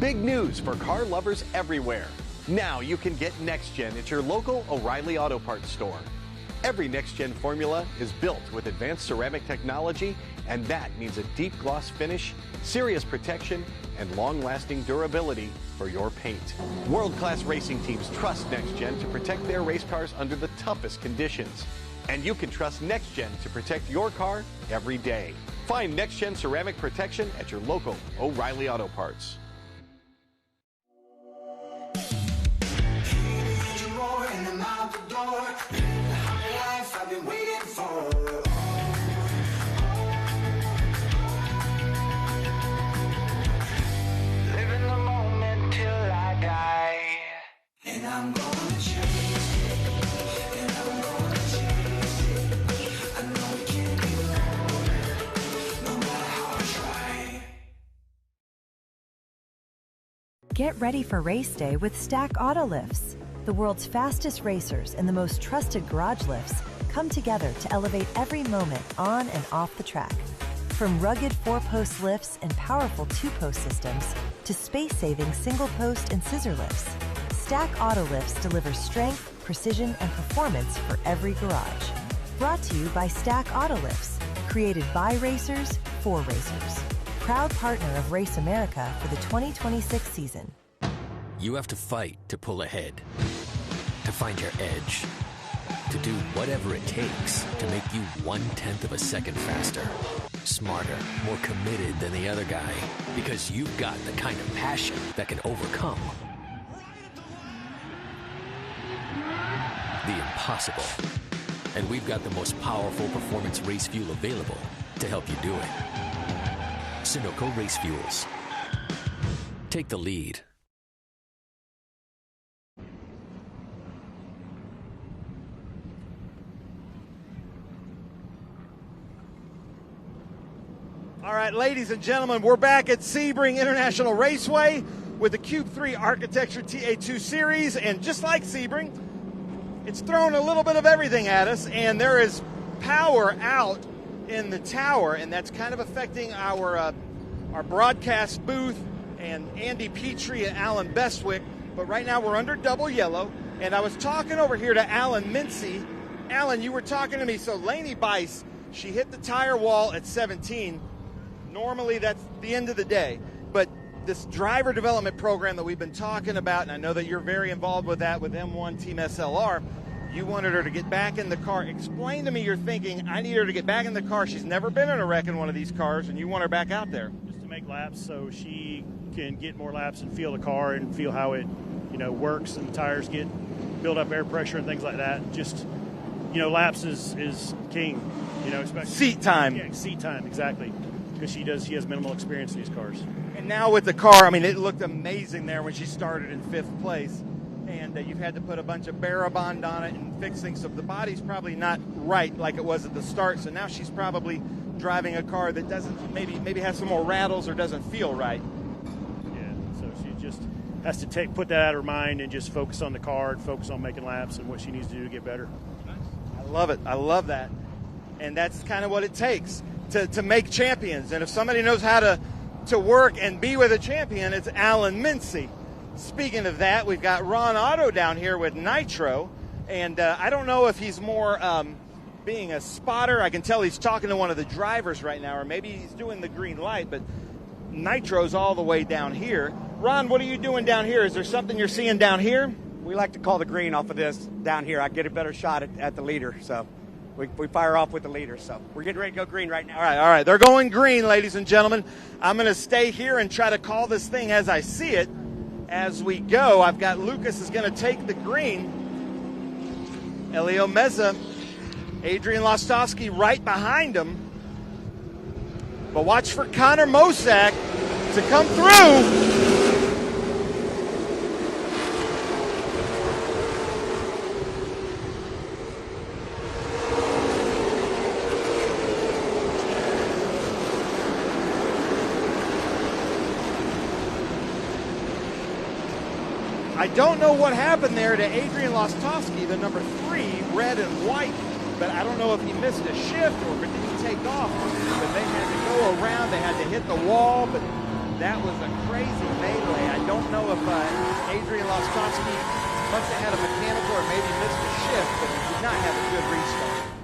Big news for car lovers everywhere. Now you can get Next Gen at your local O'Reilly Auto Parts store. Every Next Gen formula is built with advanced ceramic technology, and that means a deep gloss finish, serious protection, and long-lasting durability for your paint. World-class racing teams trust Next Gen to protect their race cars under the toughest conditions. And you can trust Next Gen to protect your car every day. Find Next Gen ceramic protection at your local O'Reilly Auto Parts. I've been waiting for. Living the moment till I die. And I'm gonna chase it. And I'm gonna chase it. I know we can't be wrong, no matter how I try. Get ready for race day with Stack Auto Lifts. The world's fastest racers and the most trusted garage lifts come together to elevate every moment on and off the track. From rugged 4-post lifts and powerful 2-post systems to space-saving single-post and scissor lifts, Stack Auto Lifts delivers strength, precision, and performance for every garage. Brought to you by Stack Auto Lifts, created by racers for racers. Proud partner of Race America for the 2026 season. You have to fight to pull ahead, to find your edge, to do whatever it takes to make you 1/10 of a second faster, smarter, more committed than the other guy, because you've got the kind of passion that can overcome the impossible. And we've got the most powerful performance race fuel available to help you do it. Sunoco Race Fuels. Take the lead. All right, ladies and gentlemen, we're back at Sebring International Raceway with the Cube 3 Architecture TA2 Series, and just like Sebring, it's thrown a little bit of everything at us, and there is power out in the tower, and that's kind of affecting our broadcast booth and Andy Petrie and Alan Bestwick, but right now we're under double yellow, and I was talking over here to Alan Mincy. Alan, you were talking to me, so Lainey Bice, she hit the tire wall at 17. Normally that's the end of the day, but this driver development program that we've been talking about, and I know that you're very involved with that with M1 Team SLR, you wanted her to get back in the car. Explain to me your thinking. I need her to get back in the car. She's never been in a wreck in one of these cars, and you want her back out there. Just to make laps so she can get more laps and feel the car and feel how it, works, and the tires build up air pressure and things like that. Just, laps is king, especially seat time. Yeah, seat time, exactly. Because she has minimal experience in these cars. And now with the car, I mean, it looked amazing there when she started in 5th place. And you've had to put a bunch of Barabond on it and fix things. So the body's probably not right like it was at the start. So now she's probably driving a car that doesn't maybe has some more rattles or doesn't feel right. Yeah, so she just has to put that out of her mind and just focus on the car and focus on making laps and what she needs to do to get better. I love it. I love that. And that's kind of what it takes to make champions. And if somebody knows how to work and be with a champion, it's Alan Mincy. Speaking of that, we've got Ron Otto down here with Nitro. And I don't know if he's more being a spotter. I can tell he's talking to one of the drivers right now, or maybe he's doing the green light, but Nitro's all the way down here. Ron, what are you doing down here? Is there something you're seeing down here? We like to call the green off of this down here. I get a better shot at the leader, so we fire off with the leader. So we're getting ready to go green right now. All right. They're going green, ladies and gentlemen. I'm going to stay here and try to call this thing as I see it as we go. I've got Lucas is going to take the green. Helio Meza, Adrian Lostowski right behind him. But watch for Connor Mosak to come through. I don't know what happened there to Adrian Lostowski, the number 3, red and white, but I don't know if he missed a shift or did he take off. But they had to go around, they had to hit the wall, but That was a crazy melee. I don't know if Adrian Lostowski must have had a mechanical or maybe missed a shift, but he did not have a good restart.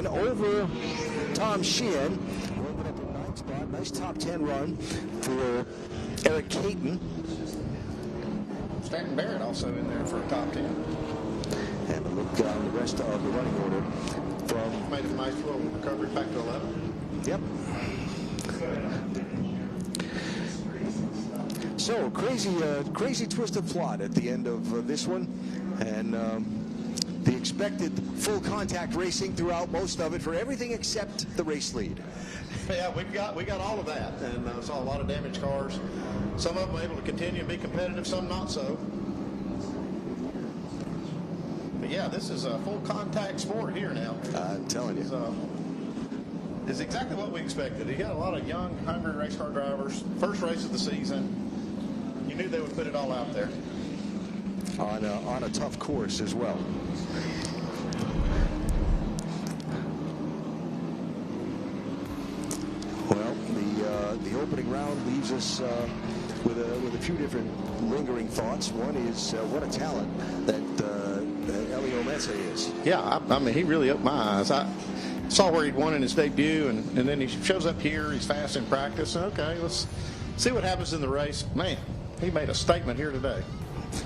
win over Tom Sheehan. Ended up in 9th spot. Nice top 10 run for Eric Caton. Stanton Barrett also in there for a top 10. And a look on the rest of the running order from... Made a nice little recovery back to 11. Yep. So, crazy twisted plot at the end of this one. And the expected full contact racing throughout most of it for everything except the race lead. Yeah, we got all of that, and saw a lot of damaged cars. Some of them able to continue and be competitive, some not so. But yeah, this is a full contact sport here now. I'm telling you. It's exactly what we expected. You got a lot of young, hungry race car drivers. First race of the season. You knew they would put it all out there. On a tough course as well. Well, the opening round leaves us with a few different lingering thoughts. One is what a talent that Helio Meza is. Yeah, I mean, he really opened my eyes. I saw where he'd won in his debut, and then he shows up here. He's fast in practice. Okay, let's see what happens in the race. Man, he made a statement here today.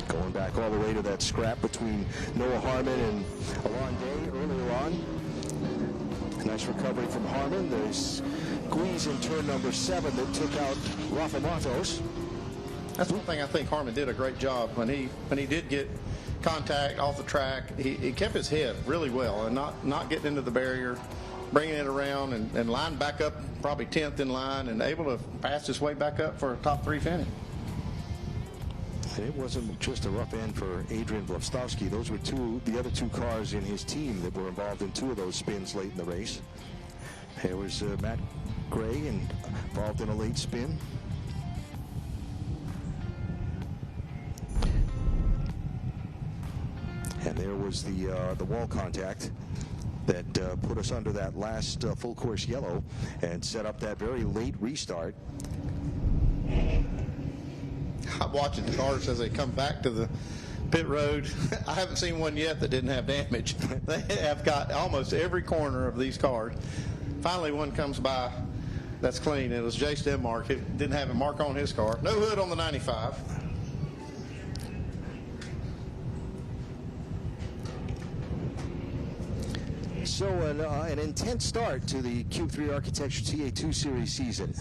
Going back all the way to that scrap between Noah Harmon and Alon Day earlier on. Nice recovery from Harmon. There's squeeze in turn number 7 that took out Rafa Matos. That's one thing I think Harmon did a great job when he did get contact off the track. He kept his head really well and not getting into the barrier, bringing it around and lined back up, probably 10th in line, and able to pass his way back up for a top 3 finish. And it wasn't just a rough end for Adrian Blavstovsky. Those were the other two cars in his team that were involved in 2 of those spins late in the race. There was Matt Gray involved in a late spin. And there was the wall contact that put us under that last full course yellow and set up that very late restart. I'm watching the cars as they come back to the pit road. I haven't seen one yet that didn't have damage. They have got almost every corner of these cars. Finally, one comes by that's clean. It was Jace Denmark. It didn't have a mark on his car. No hood on the 95. So an intense start to the Cube 3 Architecture TA2 Series season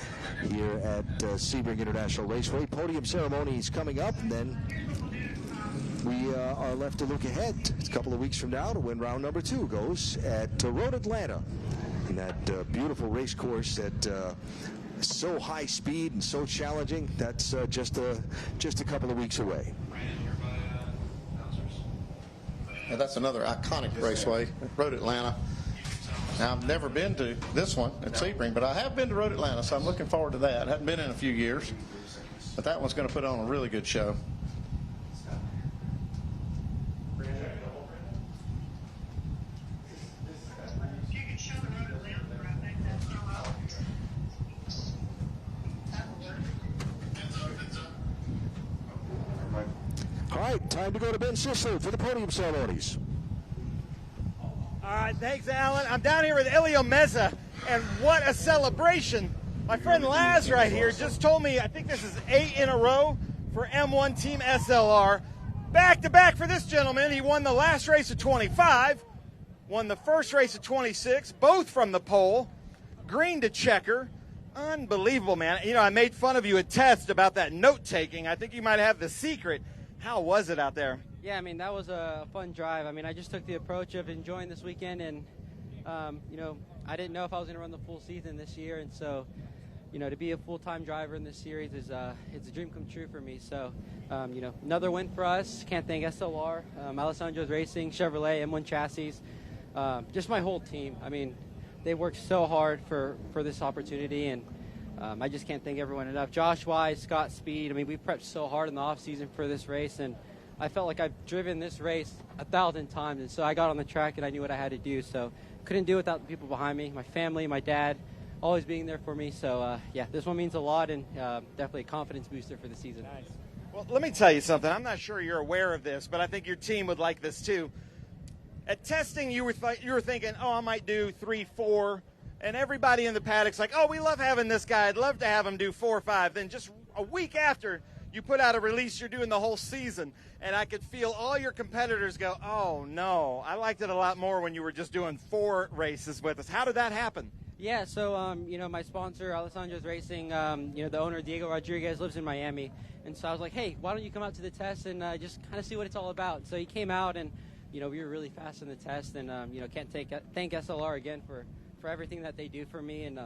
here at Sebring International Raceway. Podium ceremonies coming up, and then we are left to look ahead a couple of weeks from now to when round number 2 goes at Road Atlanta. In that beautiful race course that is so high speed and so challenging. That's just a couple of weeks away. Yeah, that's another iconic raceway, Road Atlanta. Now, I've never been to this one at Sebring, but I have been to Road Atlanta, so I'm looking forward to that. I haven't been in a few years, but that one's going to put on a really good show. All right, time to go to Ben Sisler for the podium ceremonies. All right, thanks, Alan. I'm down here with Helio Meza, and what a celebration. My friend Laz right here just told me, I think this is 8 in a row for M1 Team SLR. Back-to-back for this gentleman. He won the last race of 25, won the first race of 26, both from the pole, green to checker. Unbelievable, man. You know, I made fun of you at test about that note-taking. I think you might have the secret. How was it out there? Yeah, I mean, that was a fun drive. I mean, I just took the approach of enjoying this weekend, and, you know, I didn't know if I was going to run the full season this year, and so, you know, to be a full-time driver in this series is it's a dream come true for me. So, you know, another win for us. Can't thank SLR, Alessandro's Racing, Chevrolet, M1 Chassis, just my whole team. I mean, they worked so hard for this opportunity, and I just can't thank everyone enough. Josh Wise, Scott Speed, I mean, we prepped so hard in the off-season for this race, and I felt like I've driven this race 1,000 times, and so I got on the track and I knew what I had to do, so couldn't do it without the people behind me, my family, my dad, always being there for me. So, yeah, this one means a lot, and definitely a confidence booster for the season. Nice. Well, let me tell you something. I'm not sure you're aware of this, but I think your team would like this too. At testing, you were thinking, oh, I might do 3, 4, and everybody in the paddock's like, oh, we love having this guy. I'd love to have him do 4 or 5. Then just a week after you put out a release, you're doing the whole season, and I could feel all your competitors go, oh, no, I liked it a lot more when you were just doing 4 races with us. How did that happen? Yeah, so, my sponsor, Alessandro's Racing, the owner, Diego Rodriguez, lives in Miami. And so I was like, hey, why don't you come out to the test and just kind of see what it's all about? So he came out, and, we were really fast in the test. And, can't thank SLR again for everything that they do for me. And,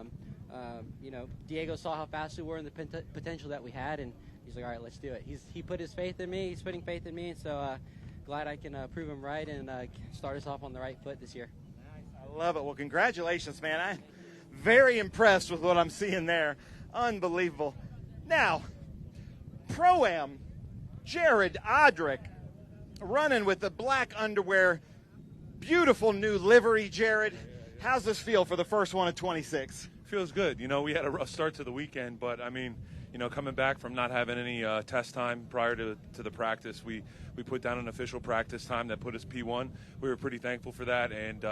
Diego saw how fast we were and the potential that we had. And he's like, all right, let's do it. He put his faith in me. He's putting faith in me. And so glad I can prove him right and start us off on the right foot this year. Nice. I love it. Well, congratulations, man. I'm very impressed with what I'm seeing there. Unbelievable. Now, Pro-Am, Jared Odrick running with the black underwear. Beautiful new livery, Jared. How's this feel for the first one of 26? Feels good. We had a rough start to the weekend, but, coming back from not having any test time prior to the practice, we put down an official practice time that put us P1. We were pretty thankful for that, and,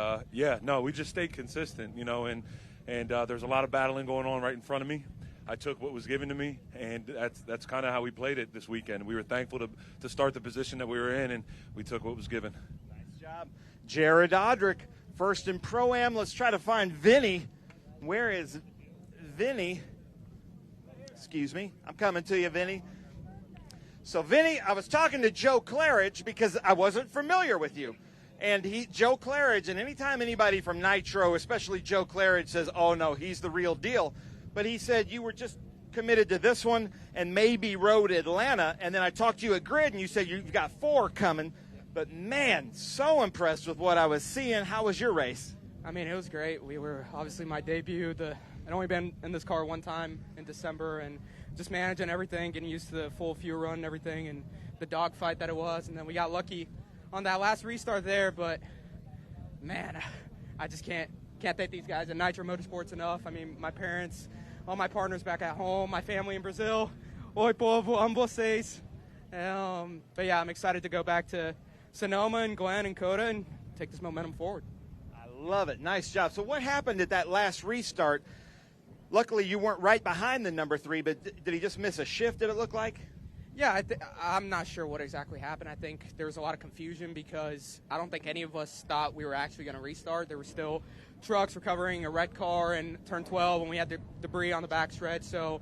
we just stayed consistent, and there's a lot of battling going on right in front of me. I took what was given to me, and that's kind of how we played it this weekend. We were thankful to start the position that we were in, and we took what was given. Nice job. Jared Odrick, first in Pro-Am. Let's try to find Vinnie. Where is Vinnie? Excuse me. I'm coming to you, Vinnie. So, Vinnie, I was talking to Joe Claridge because I wasn't familiar with you. And Joe Claridge, and anytime anybody from Nitro, especially Joe Claridge, says, oh, no, he's the real deal. But he said you were just committed to this one and maybe rode Atlanta. And then I talked to you at Grid, and you said you've got 4 coming. But, man, so impressed with what I was seeing. How was your race? I mean, it was great. We were obviously my debut. I'd only been in this car one time in December, and just managing everything, getting used to the full fuel run and everything, and the dogfight that it was. And then we got lucky on that last restart there. But, man, I just can't thank these guys at Nitro Motorsports enough. I mean, my parents, all my partners back at home, my family in Brazil. Oi, povo, amo vocês. But, yeah, I'm excited to go back to Sonoma and Glen and COTA and take this momentum forward. I love it. Nice job. So what happened at that last restart? Luckily, you weren't right behind the number 3, but did he just miss a shift, did it look like? Yeah, I'm not sure what exactly happened. I think there was a lot of confusion because I don't think any of us thought we were actually going to restart. There were still trucks recovering a red car in turn 12 when we had the debris on the backstretch. So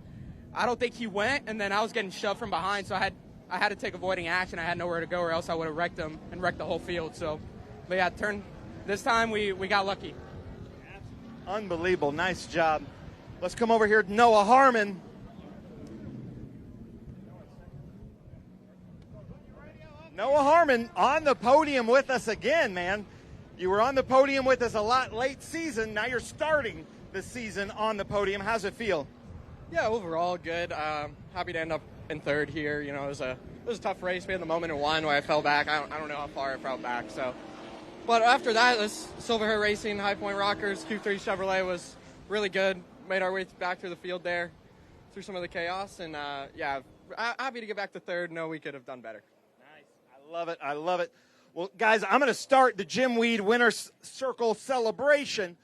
I don't think he went, and then I was getting shoved from behind, so I had to take avoiding action. I had nowhere to go, or else I would have wrecked him and wrecked the whole field. So, but yeah, this time we got lucky. Unbelievable. Nice job. Let's come over here to Noah Harmon. Noah Harmon on the podium with us again, man. You were on the podium with us a lot late season. Now you're starting the season on the podium. How's it feel? Yeah, overall good. Happy to end up in third here. It was a tough race. We had the moment in one where I fell back. I don't know how far I fell back. So, but after that, this Silver Hair Racing, High Point Rockers, Q3 Chevrolet was really good. Made our way back through the field there, through some of the chaos, and happy to get back to third. No, we could have done better. I love it. I love it. Well, guys, I'm going to start the Jim Weed Winner's Circle celebration.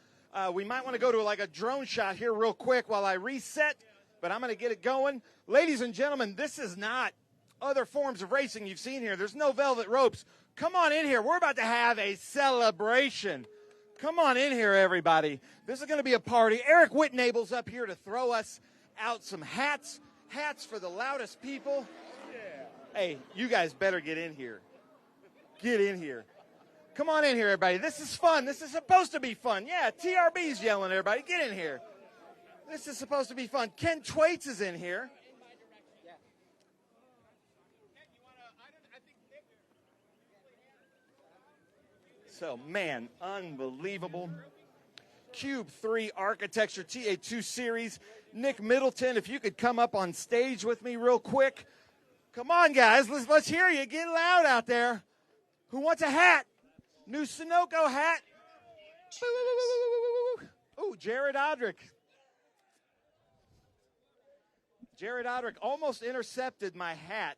We might want to go to a drone shot here real quick while I reset, but I'm going to get it going. Ladies and gentlemen, this is not other forms of racing you've seen here. There's no velvet ropes. Come on in here. We're about to have a celebration. Come on in here, everybody. This is going to be a party. Eric Whitnable's up here to throw us out some hats. Hats for the loudest people. Hey, you guys better get in here. Get in here. Come on in here, everybody. This is fun. This is supposed to be fun. Yeah, TRB's yelling, everybody. Get in here. This is supposed to be fun. Ken Twaits is in here. So, man, unbelievable. Cube 3 Architecture TA2 Series. Nick Middleton, if you could come up on stage with me real quick. Come on, guys. Let's hear you. Get loud out there. Who wants a hat? New Sunoco hat. Ooh, Jared Odrick. Jared Odrick almost intercepted my hat,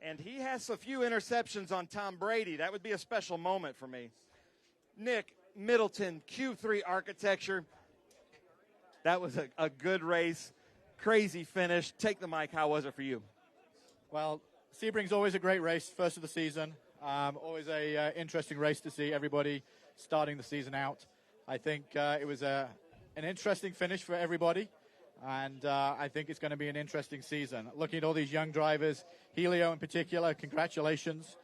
and he has a few interceptions on Tom Brady. That would be a special moment for me. Nick Middleton, Q3 Architecture. That was a good race. Crazy finish. Take the mic. How was it for you? Well, Sebring's always a great race, first of the season. Always a interesting race to see everybody starting the season out. I think it was an interesting finish for everybody, and I think it's going to be an interesting season. Looking at all these young drivers, Helio in particular, congratulations.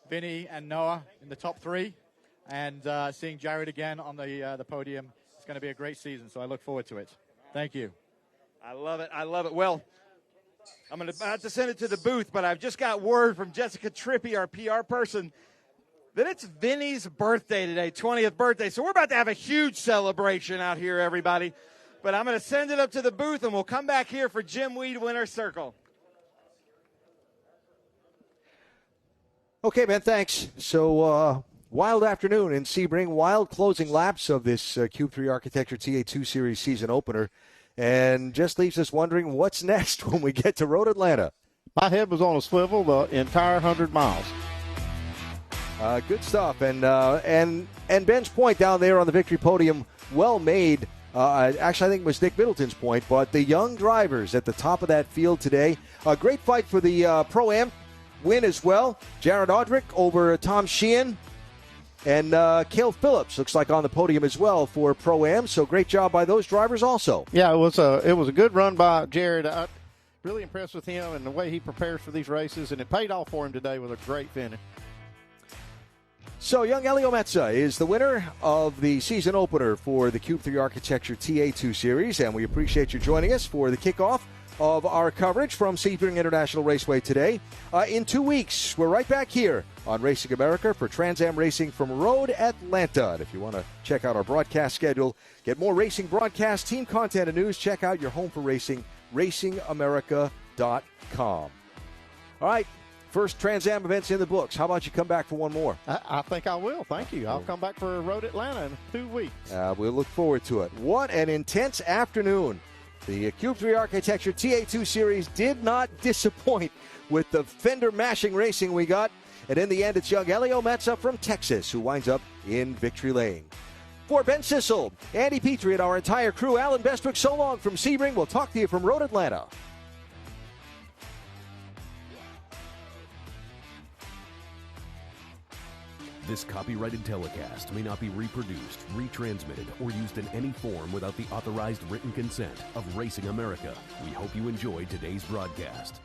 Vinnie and Noah in the top 3, and seeing Jared again on the podium. It's going to be a great season, so I look forward to it. Thank you. I love it. I love it. Well, I'm about to send it to the booth, but I've just got word from Jessica Trippi, our PR person, that it's Vinnie's birthday today, 20th birthday. So we're about to have a huge celebration out here, everybody. But I'm going to send it up to the booth, and we'll come back here for Jim Weed Winner's Circle. Okay, man, thanks. So, wild afternoon in Sebring, wild closing laps of this Q3 Architecture TA2 Series season opener, and just leaves us wondering what's next when we get to Road Atlanta. My head was on a swivel the entire 100 miles. Good stuff, and Ben's point down there on the victory podium, well made. Actually, I think it was Nick Middleton's point, but the young drivers at the top of that field today, a great fight for the Pro-Am win as well. Jared Audrick over Tom Sheehan. And Cale Phillips looks like on the podium as well for Pro-Am. So great job by those drivers also. Yeah, it was a good run by Jared. I'm really impressed with him and the way he prepares for these races, and it paid off for him today with a great finish. So young Helio Meza is the winner of the season opener for the Cube 3 Architecture TA2 Series, and we appreciate you joining us for the kickoff of our coverage from Sebring International Raceway today. In 2 weeks, we're right back here on Racing America for Trans Am Racing from Road Atlanta. And if you want to check out our broadcast schedule, get more racing broadcast, team content, and news, check out your home for racing, racingamerica.com. All right, first Trans Am events in the books. How about you come back for one more? I think I will. Thank you. I'll come back for Road Atlanta in 2 weeks. We'll look forward to it. What an intense afternoon. The Cube 3 Architecture TA2 Series did not disappoint with the fender-mashing racing we got. And in the end, it's young Helio Meza from Texas who winds up in victory lane. For Ben Sissel, Andy Petrie, and our entire crew, Alan Bestwick, so long from Sebring. We'll talk to you from Road Atlanta. This copyrighted telecast may not be reproduced, retransmitted, or used in any form without the authorized written consent of Racing America. We hope you enjoyed today's broadcast.